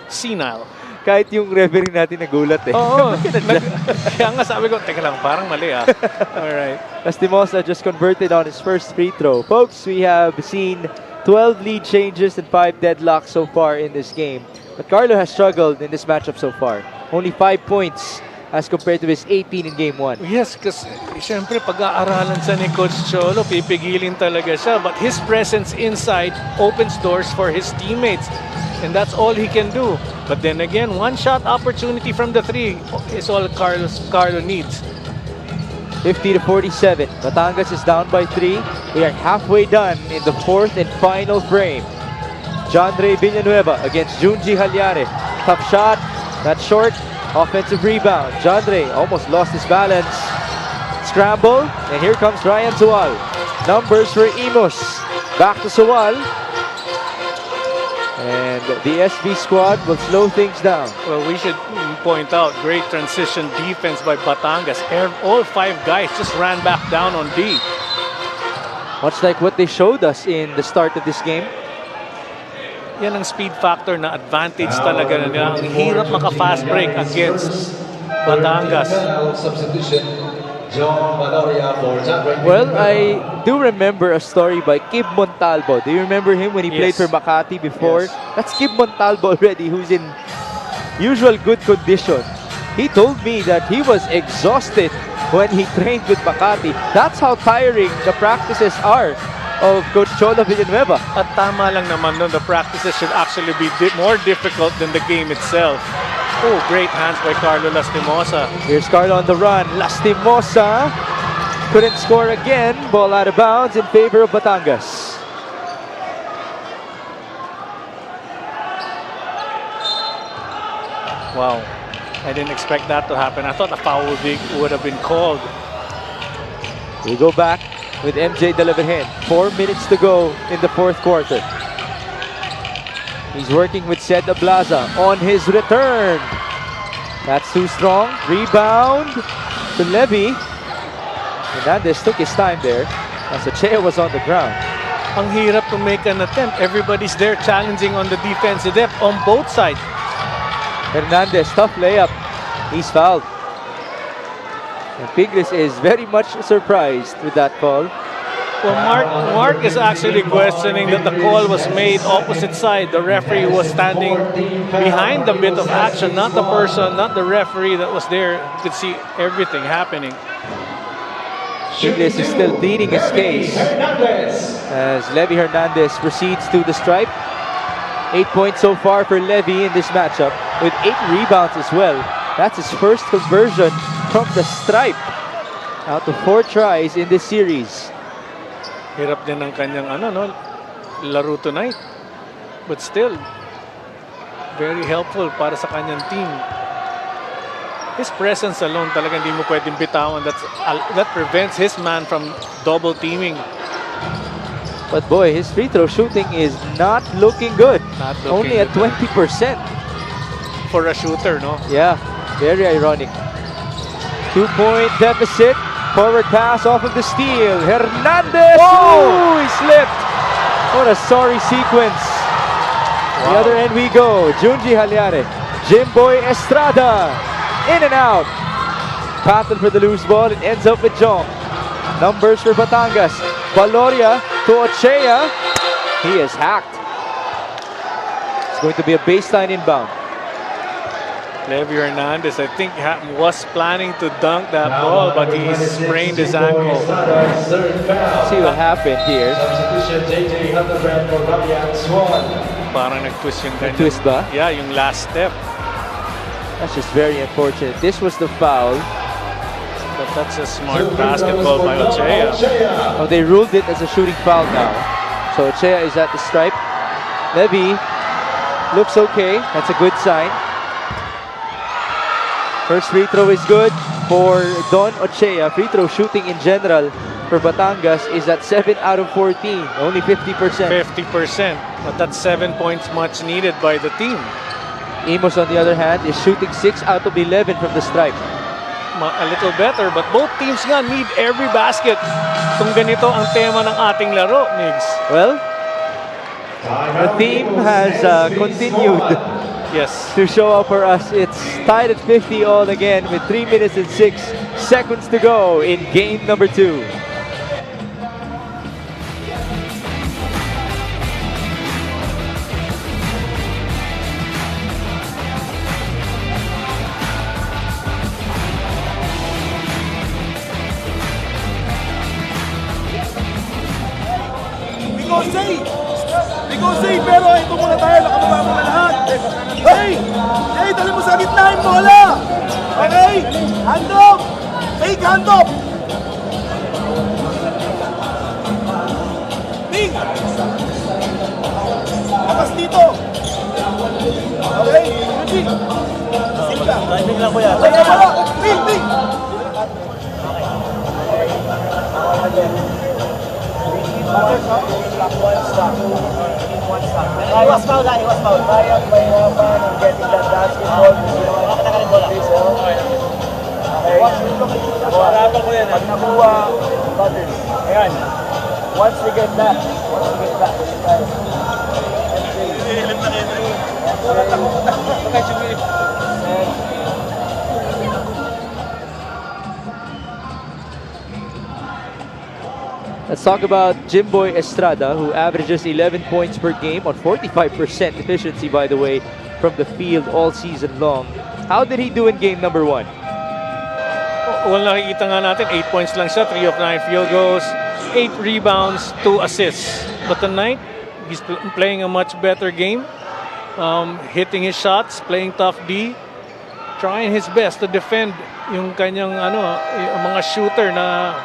senile. Kahit yung referee natin nagulat eh. Oo. Kaya nga sabi ko, teka lang, parang mali ah. Alright. Lastimosa just converted on his first free throw. Folks, we have seen 12 lead changes and 5 deadlocks so far in this game. But Carlo has struggled in this matchup so far. Only 5 points as compared to his 18 in game 1. Yes, kasi siyempre pag-aaralan sa ni Coach Cholo, pipigilin talaga siya. But his presence inside opens doors for his teammates. And that's all he can do. But then again, one shot opportunity from the 3 is all Carlo needs. 50-47. Batangas is down by 3. We are halfway done in the 4th and final frame. Jandre Villanueva against Junji Halyare. Tough shot. That's short. Offensive rebound. Jandre almost lost his balance. Scramble. And here comes Ryan Sual. Numbers for Imus. Back to Sual. And the SB squad will slow things down. Well, we should point out great transition defense by Batangas. All 5 guys just ran back down on D. Much like what they showed us in the start of this game. Yan ang speed factor na advantage talaga nila. Ang hirap maka-fast break against Batangas. Well, I do remember a story by Kib Montalvo. Do you remember him when he played for Makati before? Yes. That's Kib Montalvo already, who's in usual good condition. He told me that he was exhausted when he trained with Makati. That's how tiring the practices are of Coach Cholo Villanueva. At tama lang naman nun, the practices should actually be more difficult than the game itself. Oh, great hands by Carlo Lastimosa. Here's Carlo on the run. Lastimosa couldn't score again. Ball out of bounds in favor of Batangas. Wow, I didn't expect that to happen. I thought a foul would have been called. We go back with MJ Delaverhen. 4 minutes to go in the 4th quarter. He's working with Sed Ablaza on his return. That's too strong. Rebound to Levy. Hernandez took his time there as Achea was on the ground. Ang hirap to make an attempt. Everybody's there challenging on the defensive depth on both sides. Hernandez, tough layup. He's fouled. And Pingris is very much surprised with that call. Well, Mark is actually questioning that the call was made opposite side. The referee was standing behind the bit of action, not the person, not the referee that was there. You could see everything happening. Ingles is still pleading his case as Levy Hernandez proceeds to the stripe. 8 points so far for Levy in this matchup with 8 rebounds as well. That's his first conversion from the stripe out of 4 tries in this series. Hirap din ng kanyang laro tonight. But still, very helpful para sa kanyang team. His presence alone talagang hindi mo pwedeng bitawan. That prevents his man from double teaming. But boy, his free throw shooting is not looking good. Not looking Only at good. 20%. For a shooter, no? Yeah, very ironic. 2-point deficit. Forward pass off of the steal. Hernandez! Oh, he slipped. What a sorry sequence. The other end we go. Junji Halyare. Jimboy Estrada. In and out. Battle for the loose ball. It ends up with Jong. Numbers for Batangas. Valoria to Ochea. He is hacked. It's going to be a baseline inbound. Levy Hernandez, I think, was planning to dunk that ball, but he sprained his ankle. See what happened here. Parang nag-twist yung kanya. Twist ba? Yeah, yung last step. That's just very unfortunate. This was the foul. But that's a smart basketball by Ochea. Oh, they ruled it as a shooting foul now. So Ochea is at the stripe. Levy looks okay. That's a good sign. First free throw is good for Don Ochea. Free throw shooting in general for Batangas is at 7 out of 14. Only 50%. 50%. But that's 7 points much needed by the team. Imus, on the other hand, is shooting 6 out of 11 from the stripe. A little better, but both teams nga need every basket. Kung ganito ang tema ng ating laro, Migs. Well, the theme has continued. Yes. To show up for us. It's tied at 50 all again with 3 minutes and 6 seconds to go in game number 2. Because say, pero ito muna tayo, nakababa muna lahat. Hey! Hey, dali mo sa gitna yung bola! Okay? Hand off! Fake hand off! Bing! Lakas dito! Okay? Bing! Sil ka! Timing lang ko yan. Kaya wala! Bing! Bing! He was fouled. Bayang mahirapan ang getting that basketball. Okay. Pag nakuha, butters. Ayan. Once we get that. Let's talk about Jimboy Estrada, who averages 11 points per game on 45% efficiency, by the way, from the field all season long. How did he do in game number 1? Well, nakikita nga natin, 8 points lang siya, 3 of 9 field goals, 8 rebounds, 2 assists. But tonight, he's playing a much better game, hitting his shots, playing tough D, trying his best to defend yung kanyang yung mga shooter na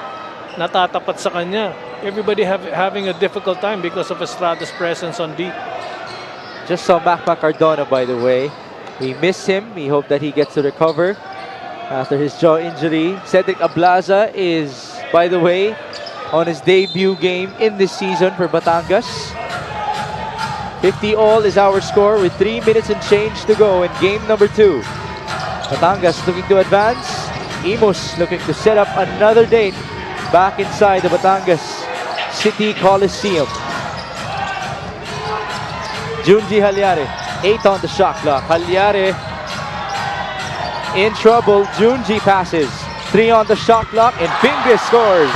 natatapat sa kanya. Everybody having a difficult time because of Estrada's presence on D. Just saw Macmac Cardona, by the way. We miss him. We hope that he gets to recover after his jaw injury. Cedric Ablaza is, by the way, on his debut game in this season for Batangas. 50 all is our score with 3 minutes and change to go in game number 2. Batangas looking to advance. Imus looking to set up another date back inside the Batangas City Coliseum. Junji Halyare, 8 on the shot clock. Halyare in trouble. Junji passes. 3 on the shot clock and Bingbis scores.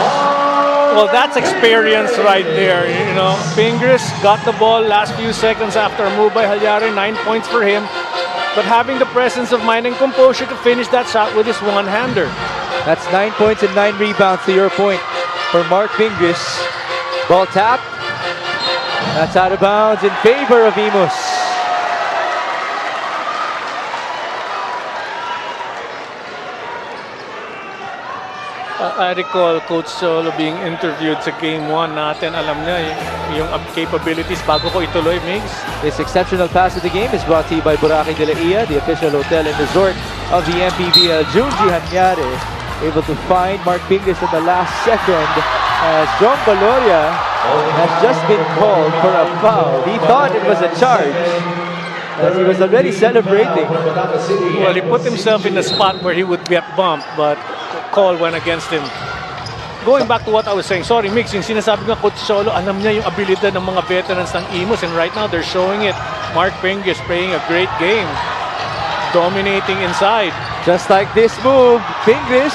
Well, that's experience right there. You know, Pingris got the ball last few seconds after a move by Halyari, 9 points for him. But having the presence of mind and composure to finish that shot with his one-hander. That's 9 points and 9 rebounds to your point for Mark Pingris. Ball tap. That's out of bounds in favor of Imus. I recall Coach Solo being interviewed sa Game 1 natin. Alam niya yung capabilities bago ko ituloy, Migs. This exceptional pass of the game is brought to you by Boracay de la Ia, the official hotel and resort of the Mpbl. Junji Hanyare able to find Mark Pingris at the last second as John Valoria has just been called for a foul. He thought it was a charge as he was already celebrating. Well, he put himself in a spot where he would get bumped, but call went against him. Going back to what I was saying, sorry Mix, yung sinasabi nga Coach Solo, alam niya yung abilidad ng mga veterans ng Imus, and right now they're showing it. Mark Pingris playing a great game, dominating inside. Just like this move, Pingris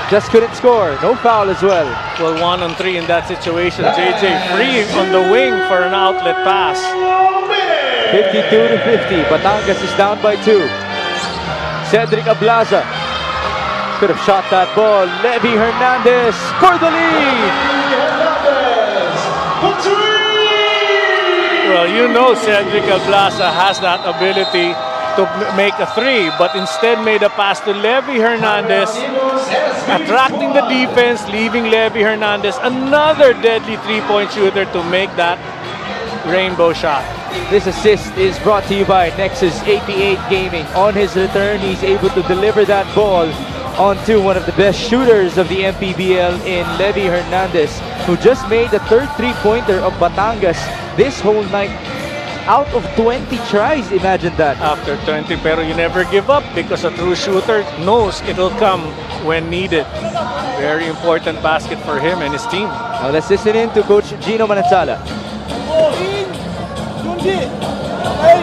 just couldn't score. No foul as well. Well, 1 on 3 in that situation. JJ free on the wing for an outlet pass. 52 to 50. Batangas is down by 2. Cedric Ablaza could have shot that ball. Levy Hernandez for the lead. Well, you know Cedric Ablaza has that ability to make a 3, but instead made a pass to Levy Hernandez, attracting the defense, leaving Levy Hernandez another deadly 3-point shooter to make that rainbow shot. This assist is brought to you by Nexus 88 Gaming. On his return, he's able to deliver that ball onto one of the best shooters of the Mpbl in Levy Hernandez, who just made the third 3-pointer of Batangas this whole night. Out of 20 tries, imagine that. After 20, pero you never give up because a true shooter knows it'll come when needed. Very important basket for him and his team. Now let's listen in to Coach Gino Manansala. Junji! Okay!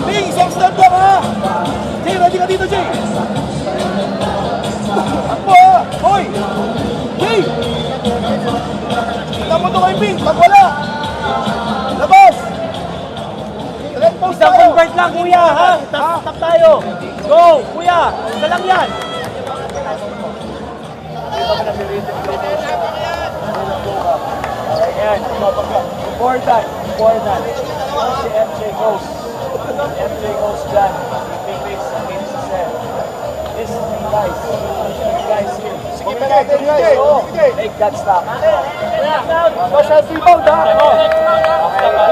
Bing! Isang step lang ha! Jay, ready ka dito, Jay! Takbo ha! Hoy! Jay! Kita mo ito kay Bing! Pag wala! Labas! Isang convert lang, kuya, ha? Tap tayo. Go, kuya. Isa lang yan. Ayan, important. Si MJ goes. MJ goes dyan. Big mix against the set. This is three guys. Three guys here. Sige, guys. Make that stop. Special rebound, ha?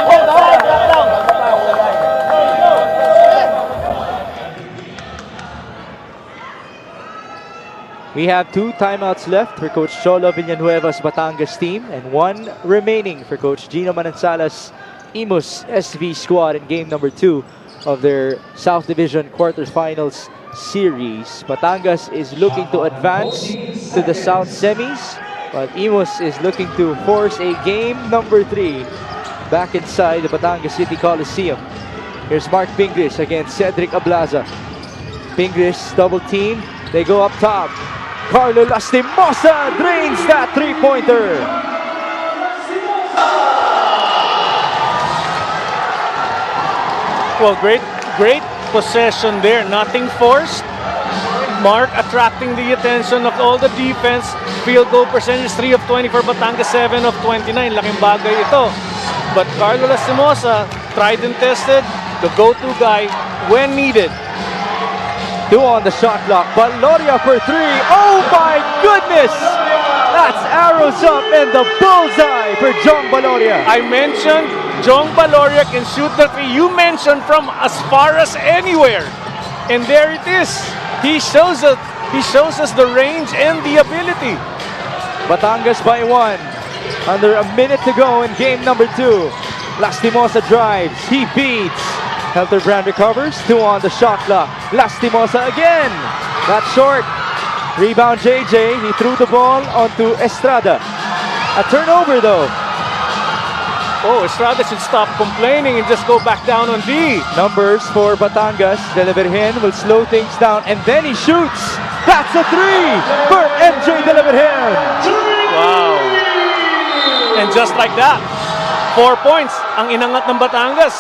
Rebound, ha? We have 2 timeouts left for Coach Cholo Villanueva's Batangas team and 1 remaining for Coach Gino Manansala's Imus SV squad in game number 2 of their South Division quarterfinals series. Batangas is looking to advance to the South semis, but Imus is looking to force a game number 3 back inside the Batangas City Coliseum. Here's Mark Pingris against Cedric Ablaza. Pingris double team. They go up top. Carlo Lastimosa drains that 3-pointer. Well, great possession there. Nothing forced. Mark attracting the attention of all the defense. Field goal percentage 3 of 20 for Batangas, 7 of 29. Laking bagay ito. But Carlo Lastimosa, tried and tested, the go-to guy when needed. 2 on the shot clock. Valoria for 3. Oh my goodness! That's arrows up and the bullseye for Jong Valoria. I mentioned Jong Valoria can shoot the 3. You mentioned from as far as anywhere. And there it is. He shows us the range and the ability. Batangas by 1. Under a minute to go in game number 2. Lastimosa drives. He feeds. Helterbrand recovers. 2 on the shot clock. Lastimosa again. That's short. Rebound JJ. He threw the ball onto Estrada. A turnover though. Oh, Estrada should stop complaining and just go back down on D. Numbers for Batangas. De La Virgen will slow things down and then he shoots. That's a 3 for MJ De La Virgen. Wow. And just like that, 4 points ang inangat ng Batangas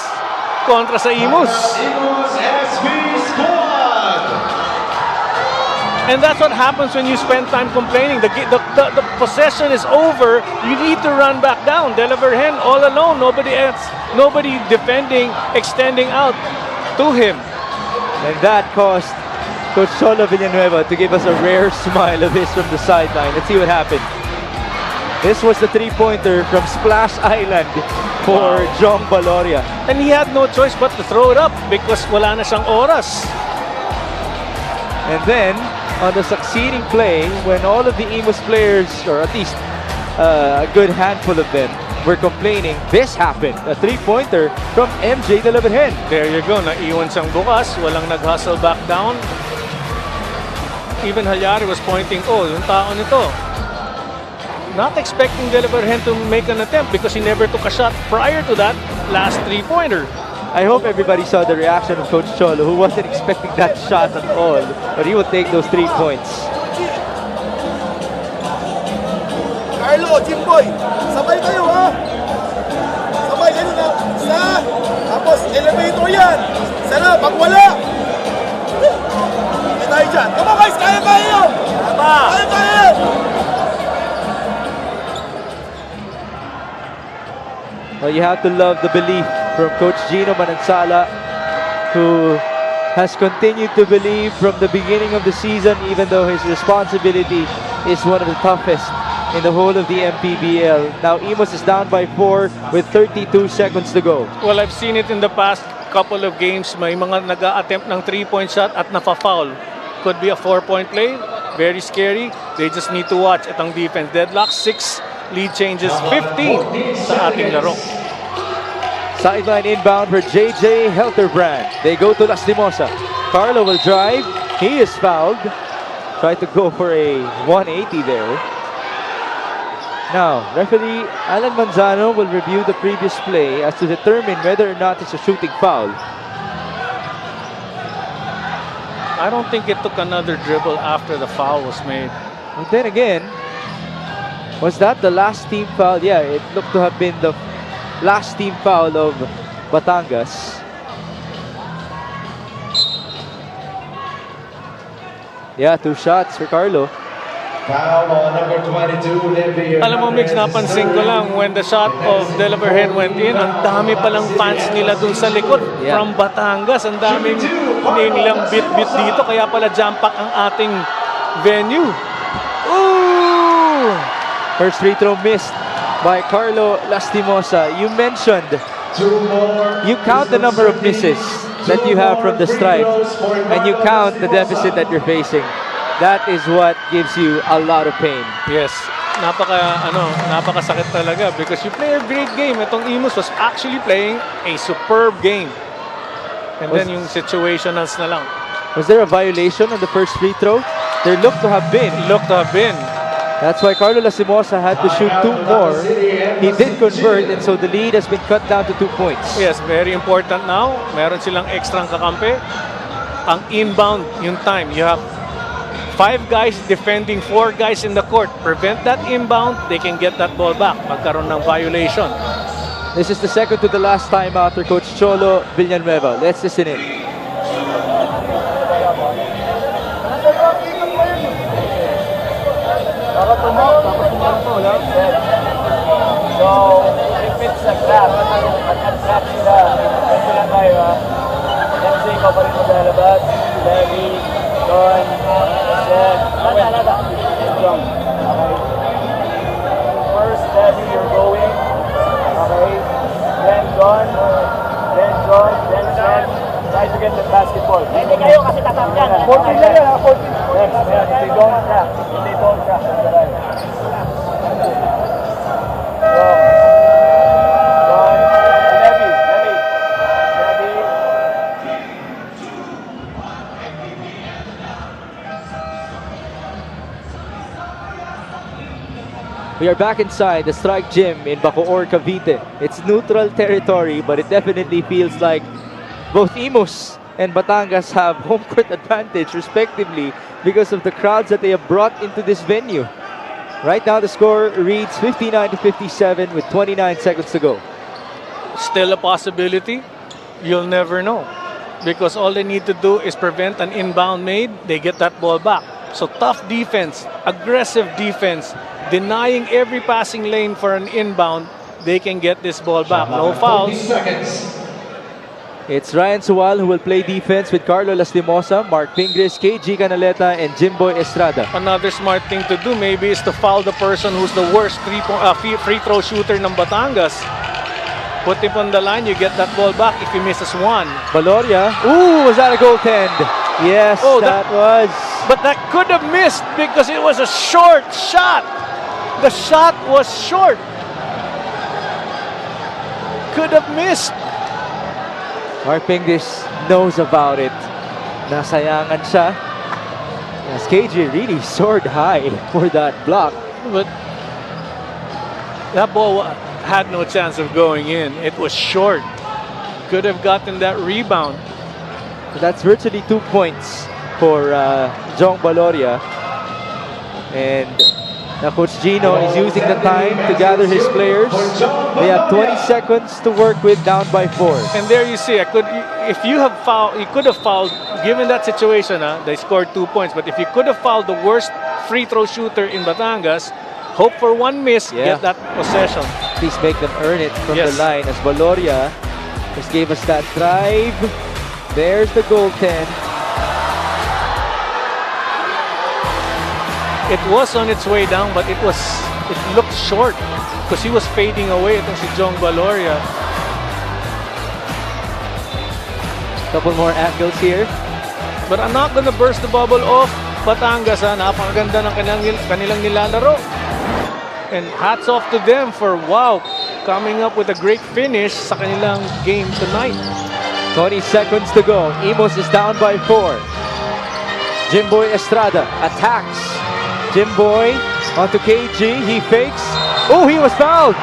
kontra sa Imus. Imus SB Squad! And that's what happens when you spend time complaining. The possession is over. You need to run back down. Delaverhen all alone. Nobody else. Nobody defending, extending out to him. And that caused Coach Cholo Villanueva to give us a rare smile of his from the sideline. Let's see what happened. This was the three-pointer from Splash Island for Jong Baloria. And he had no choice but to throw it up because wala na siyang oras. And then, on the succeeding play, when all of the Imus players, or at least a good handful of them, were complaining, this happened. A three-pointer from MJ Delaverhen. There you go. Naiwan siyang bukas. Walang nag-hustle back down. Even Halyari was pointing, oh, yung tao nito. Not expecting Delaverhen to make an attempt because he never took a shot prior to that last three-pointer. I hope everybody saw the reaction of Coach Cholo, who wasn't expecting that shot at all, but he would take those 3 points. Carlo, Jimboy, sabay kayo ha! Sabay kayo na! Isa! Tapos elevator yan! Isa na, pag wala! Hindi tayo dyan. Come on guys, kaya-kaya yun! Kaya-kaya yun! Well, you have to love the belief from Coach Gino Manansala, who has continued to believe from the beginning of the season, even though his responsibility is one of the toughest in the whole of the Mpbl. Now Imus is down by 4 with 32 seconds to go. Well, I've seen it in the past couple of games. May mga nag-a-attempt ng 3-point shot at nafa-foul. Could be a 4-point play. Very scary. They just need to watch itong defense. Deadlock 6, lead changes 15 sa ating laro. Sideline inbound for JJ Helterbrand. They go to Lastimosa. Carlo will drive. He is fouled. Try to go for a 180 there. Now, referee Alan Manzano will review the previous play as to determine whether or not it's a shooting foul. I don't think it took another dribble after the foul was made. But then again, was that the last team foul? Yeah, it looked to have been the last team foul of Batangas. Yeah, 2 shots for Carlo. Foul on number 22, Alam mo, Mix, napansin ko lang when the shot of Delaverhen went in, ang dami palang fans nila dun sa likod from Batangas. Ang daming nilang bit-bit dito, kaya pala jump pack ang ating venue. Ooh! First free throw missed by Carlo Lastimosa. You mentioned, you count the number of misses that you have from the stripe, and you count the deficit that you're facing. That is what gives you a lot of pain. Yes, napakasakit talaga because you play a great game. Itong Imus was actually playing a superb game. And then yung situationals na lang. Was there a violation on the first free throw? There looked to have been. That's why Carlo Lastimosa had to shoot 2 more. He did convert, and so the lead has been cut down to 2 points. Yes, very important now. Meron silang extrang kakampi. Ang inbound, yung time. You have 5 guys defending 4 guys in the court. Prevent that inbound, they can get that ball back. Magkaroon ng violation. This is the second to the last time after Coach Cholo Villanueva. Let's listen in. So, if it's a grab, nag-grab sila, ito lang tayo ha. MC ko pa rin maglalabas. Levy, Don, Seth, Nada. Jong. Okay. First, Levy, you're going. Okay. Then Don, then Seth. Try to get the basketball. Hindi kayo kasi tatanggan. 14 lang yan ha, 14. Next, if they don't crack, We are back inside the Strike Gym in Bacoor, Cavite. It's neutral territory, but it definitely feels like both Imus and Batangas have home court advantage respectively because of the crowds that they have brought into this venue. Right now, the score reads 59-57 with 29 seconds to go. Still a possibility. You'll never know. Because all they need to do is prevent an inbound made, they get that ball back. So tough defense, aggressive defense, denying every passing lane for an inbound, they can get this ball back. No fouls. It's Ryan Sual who will play defense with Carlo Lastimosa, Mark Pingris, KG Canaleta, and Jimboy Estrada. Another smart thing to do maybe is to foul the person who's the worst free throw shooter ng Batangas. Put him on the line, you get that ball back if he misses one. Valoria. Ooh, was that a goaltend? Yes, that was. But that could have missed because it was a short shot. The shot was short. Could have missed. Mark Pingris knows about it. Nasayangan siya. Yes, KG really soared high for that block. But that ball had no chance of going in. It was short. Could have gotten that rebound. So that's virtually 2 points for Jong Valoria. And now Coach Gino is using the time to gather his players. They have 20 seconds to work with, down by 4. And there you see, if you have fouled, you could have fouled. Given that situation, they scored 2 points. But if you could have fouled the worst free throw shooter in Batangas, hope for one miss, get that possession. Please make them earn it from the line, as Valoria just gave us that drive. There's the goaltend. It was on its way down, but it looked short because he was fading away. Itong si Jong Valoria. Couple more angles here. But I'm not gonna burst the bubble off Batangas. Napakaganda ng kanilang nilalaro. And hats off to them for, coming up with a great finish sa kanilang game tonight. 20 seconds to go. Imus is down by 4. Jimboy Estrada attacks. Jimboy onto KG. He fakes. Oh, he was fouled.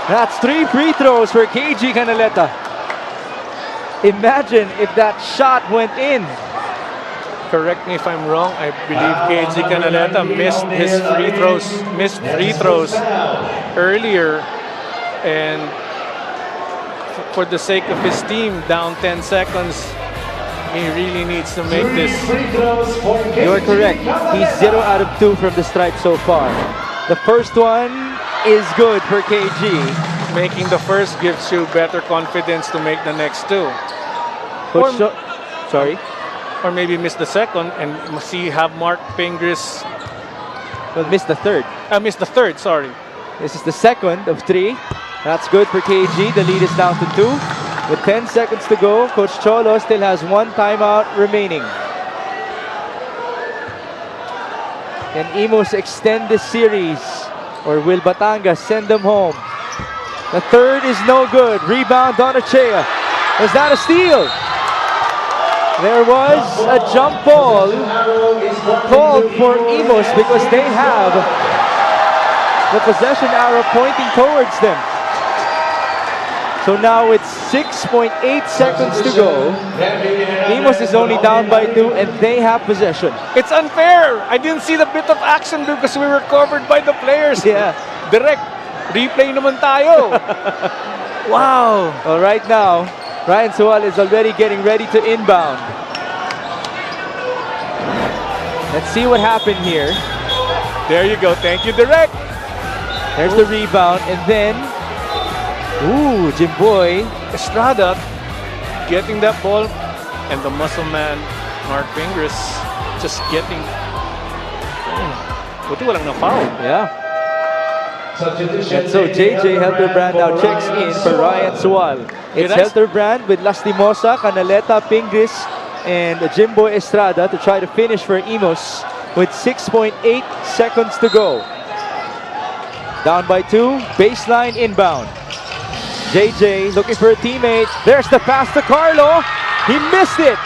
That's 3 free throws for KG Canaleta. Imagine if that shot went in. Correct me if I'm wrong. I believe KG Canaleta missed free throws earlier, and for the sake of his team, down 10 seconds, he really needs to make this. You're correct. He's 0 out of 2 from the stripe so far. The first one is good for KG. Making the first gives you better confidence to make the next 2. Or maybe miss the second and have Mark Pingris. Well, miss the third. Miss the third, sorry. This is the second of 3. That's good for KG. The lead is down to 2. With 10 seconds to go, Coach Cholo still has 1 timeout remaining. Can Imus extend this series, or will Batangas send them home? The third is no good. Rebound, Donachea. Was that a steal? There was a jump ball called for Imus because they have the possession arrow pointing towards them. So now it's 6.8 seconds to go. Imus is only down by 2 and they have possession. It's unfair. I didn't see the bit of action because we were covered by the players. Yeah. Direct replay naman tayo. Wow. Well, right now, Ryan Sual is already getting ready to inbound. Let's see what happened here. There you go. Thank you, Direct. There's the rebound, and then Jimboy Estrada getting that ball, and the muscle man Mark Pingris just getting. Buti walang na-foul. Yeah. And so JJ Helterbrand now checks in for Ryan Sual. It's Helterbrand with Lastimosa, Canaleta, Pingris, and Jimboy Estrada to try to finish for Imus with 6.8 seconds to go. Down by 2, baseline inbound. JJ looking for a teammate. There's the pass to Carlo. He missed it.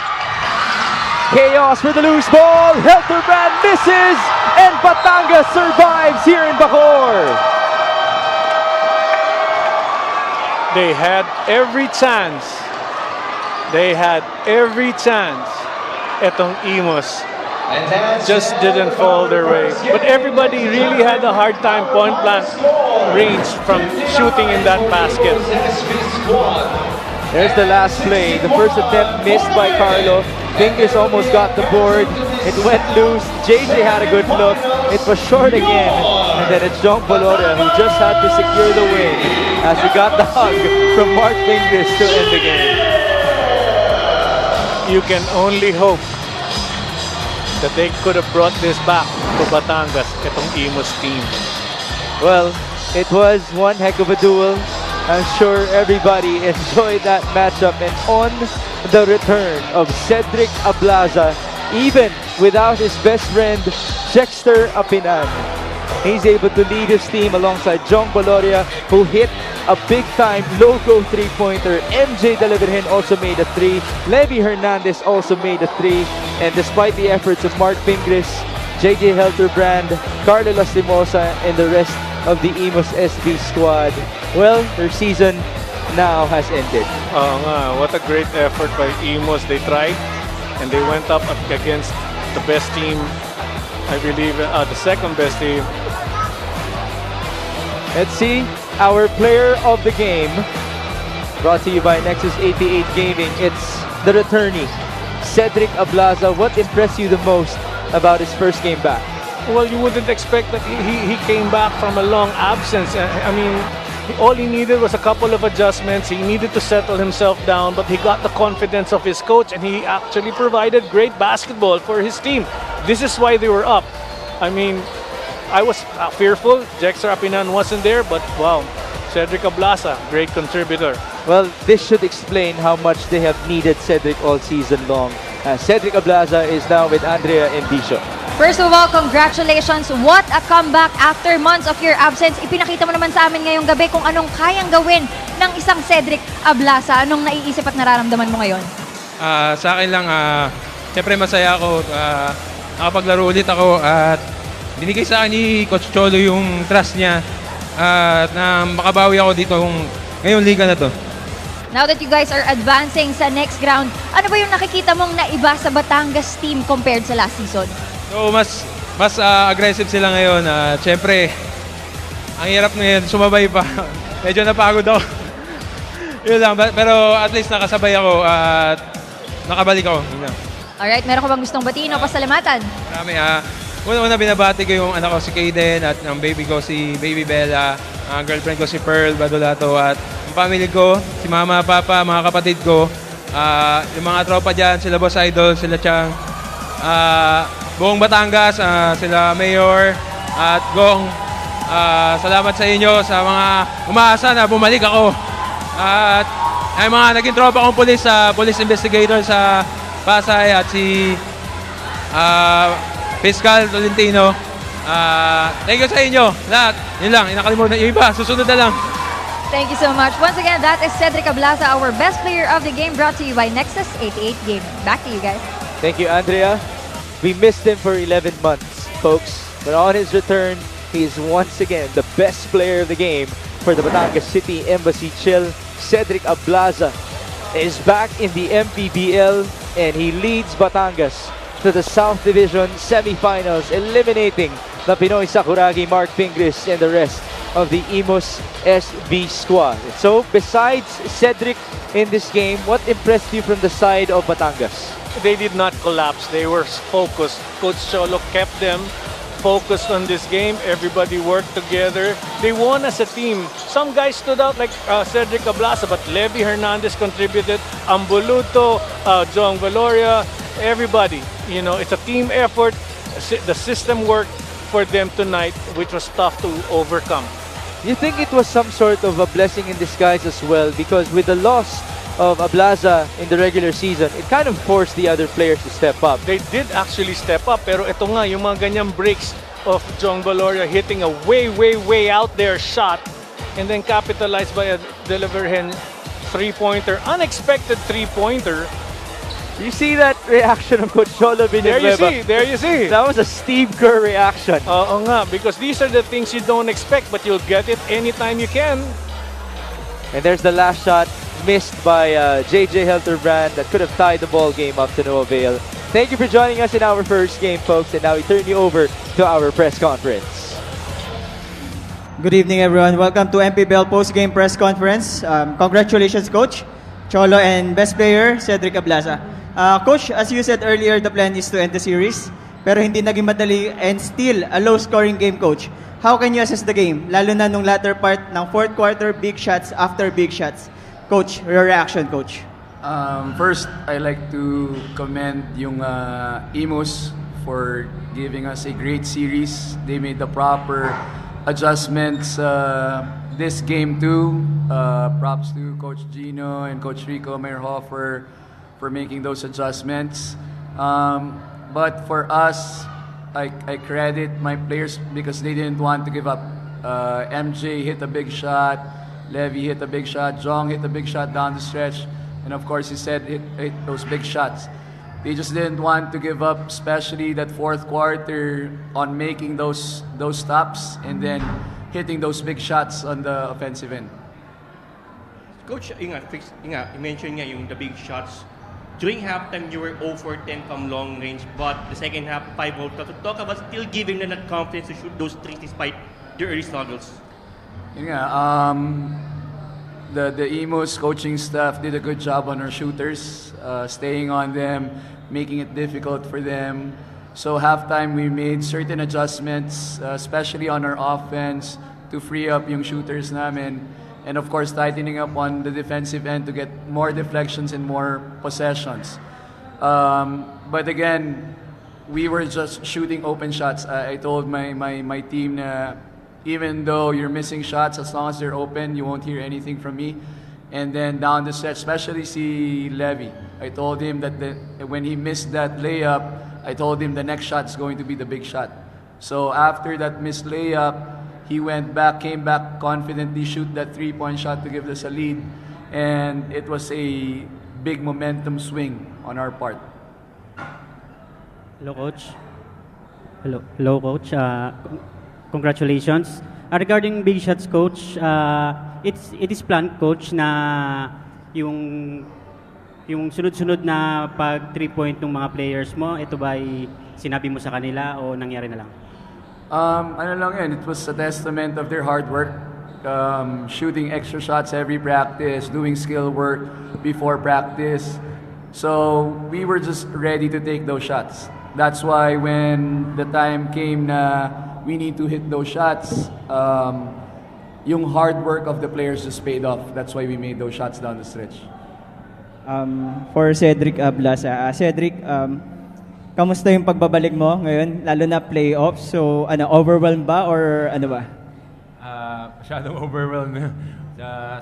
Chaos for the loose ball. Helterbrand misses, and Batangas survives here in Bacoor. They had every chance. They had every chance. Etong Imus. just didn't fall their way. But everybody really had a hard time point blank range from shooting in that basket. There's the last play. The first attempt missed by Carlo. Fingers almost got the board. It went loose. JJ had a good look. It was short again. And then it's John Boloria who just had to secure the win as he got the hug from Mark Fingers to end the game. You can only hope that they could have brought this back to Batangas, itong Imus team. Well, it was one heck of a duel. I'm sure everybody enjoyed that matchup, and on the return of Cedric Ablaza, even without his best friend, Jexter Apinan, he's able to lead his team alongside John Boloria, who hit a big-time logo three-pointer. MJ Deliverhin also made a three. Levy Hernandez also made a three. And despite the efforts of Mark Fingris, JJ Helterbrand, Carlo Lastimosa, and the rest of the Imus SB squad, well, their season now has ended. What a great effort by Imus. They tried and they went up against the best team, I believe, the second best team. Let's see our player of the game, brought to you by Nexus 88 Gaming. It's the returnee, Cedric Ablaza. What impressed you the most about his first game back? Well, you wouldn't expect that he came back from a long absence. I mean, all he needed was a couple of adjustments. He needed to settle himself down, but he got the confidence of his coach, and he actually provided great basketball for his team. This is why they were up. I mean, I was fearful. Jexter Apinan wasn't there, but wow, Cedric Ablaza, great contributor. Well, this should explain how much they have needed Cedric all season long. Cedric Ablaza is now with Andrea Endicio. First of all, congratulations. What a comeback after months of your absence. Ipinakita mo naman sa amin ngayong gabi kung anong kayang gawin ng isang Cedric Ablaza. Anong naiisip at nararamdaman mo ngayon? Sa akin lang, siyempre masaya ako. Nakapaglaro ulit ako at binigay sa akin ni Coach Cholo yung trust niya na makabawi ako dito ngayong liga na to. Now that you guys are advancing sa next round, ano ba yung nakikita mong naiba sa Batangas team compared sa last season? So, mas aggressive sila ngayon. Siyempre, ang hirap ngayon, sumabay pa. Medyo napagod ako. Yun lang, pero at least nakasabay ako at nakabalik ako. Alright, meron ka bang gustong batiin o pasalamatan? Marami. Una binabati ko yung anak ko si Kaden at ang baby ko si Baby Bella, ang girlfriend ko si Pearl Badulato at ang family ko, si Mama, Papa, mga kapatid ko, yung mga tropa dyan, sila Boss Idol, sila Chang, buong Batangas, sila Mayor at Gong. Salamat sa inyo sa mga umaasa na bumalik ako. At ay mga naging tropa kong police investigator sa Pasay at si Fiscal Tolentino. Thank you sa inyo lahat. Yun lang, inakalimutan yung iba. Susunod na lang. Thank you so much. Once again, that is Cedric Ablaza, our best player of the game, brought to you by Nexus 88 Gaming. Back to you guys. Thank you, Andrea. We missed him for 11 months, folks. But on his return, he is once again the best player of the game for the Batangas City Embassy Chill. Cedric Ablaza is back in the Mpbl, and he leads Batangas to the South Division semifinals, eliminating the Pinoy Sakuragi, Mark Fingris, and the rest of the Imus SB squad. So, besides Cedric in this game, what impressed you from the side of Batangas? They did not collapse. They were focused. Coach Cholo kept them focused on this game. Everybody worked together. They won as a team. Some guys stood out like Cedric Ablaza, but Levy Hernandez contributed. Ambuluto, John Valoria, everybody. You know, it's a team effort. The system worked for them tonight, which was tough to overcome. You think it was some sort of a blessing in disguise as well, because with the loss of Ablaza in the regular season, it kind of forced the other players to step up. They did actually step up, pero ito nga, yung mga ganyang breaks of John Valoria hitting a way out there shot and then capitalized by a Deliverhen three-pointer, unexpected three-pointer. You see that reaction of Coach Cholo Villanueva? There you see. That was a Steve Kerr reaction. Oo nga, because these are the things you don't expect, but you'll get it anytime you can. And there's the last shot missed by JJ Helterbrand that could have tied the ball game up to no avail. Thank you for joining us in our first game, folks. And now we turn you over to our press conference. Good evening, everyone. Welcome to Mpbl post-game press conference. Congratulations, Coach Cholo, and best player, Cedric Ablaza. Coach, as you said earlier, the plan is to end the series, pero hindi naging madali and still a low-scoring game, Coach. How can you assess the game, lalo na nung latter part ng fourth quarter, big shots after big shots? Coach, your reaction, Coach. First, I like to commend yung Imus for giving us a great series. They made the proper adjustments this game too. Props to Coach Gino and Coach Rico Meyerhofer for making those adjustments. But for us, I credit my players because they didn't want to give up. MJ hit a big shot, Levy hit a big shot, Jong hit a big shot down the stretch, and of course he said hit those big shots. They just didn't want to give up, especially that fourth quarter on making those stops and then hitting those big shots on the offensive end. Coach, you mentioned yung the big shots. During halftime, you were 0 for 10 from long range, but the second half, 5 out. To talk about still giving them that confidence to shoot those threes despite their early struggles. The Imus coaching staff did a good job on our shooters, staying on them, making it difficult for them. So halftime, we made certain adjustments, especially on our offense, to free up yung shooters namin. And of course, tightening up on the defensive end to get more deflections and more possessions. But again, we were just shooting open shots. I told my team na even though you're missing shots, as long as they're open, you won't hear anything from me. And then down the stretch, especially si Levy, I told him that when he missed that layup, I told him the next shot's going to be the big shot. So after that missed layup, he came back confidently, shoot that three-point shot to give us a lead, and it was a big momentum swing on our part. Hello, Coach. Hello, Coach. Congratulations. Regarding big shots, Coach, it is planned, Coach, na yung sunod-sunod na pag 3-point ng mga players mo, ito ba ay sinabi mo sa kanila o nangyari na lang? It was a testament of their hard work, shooting extra shots every practice, doing skill work before practice. So we were just ready to take those shots. That's why when the time came na we need to hit those shots, yung hard work of the players just paid off. That's why we made those shots down the stretch. For Cedric Ablaza. Cedric, kamusta yung pagbabalik mo ngayon, lalo na playoffs? So, overwhelmed ba or ano ba? Masyadong overwhelmed.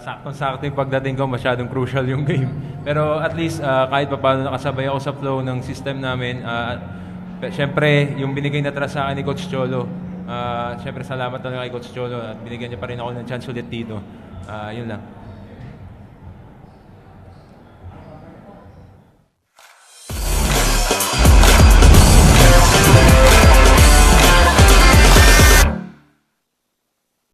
Saktong-sakto yung pagdating ko, masyadong crucial yung game. Pero at least kahit pa paano nakasabay ako sa flow ng system namin. Siyempre, yung binigay na trust sa akin ni Coach Cholo, siyempre salamat talaga kay Coach Cholo at binigyan niya pa rin ako ng chance ulit dito. Yun lang.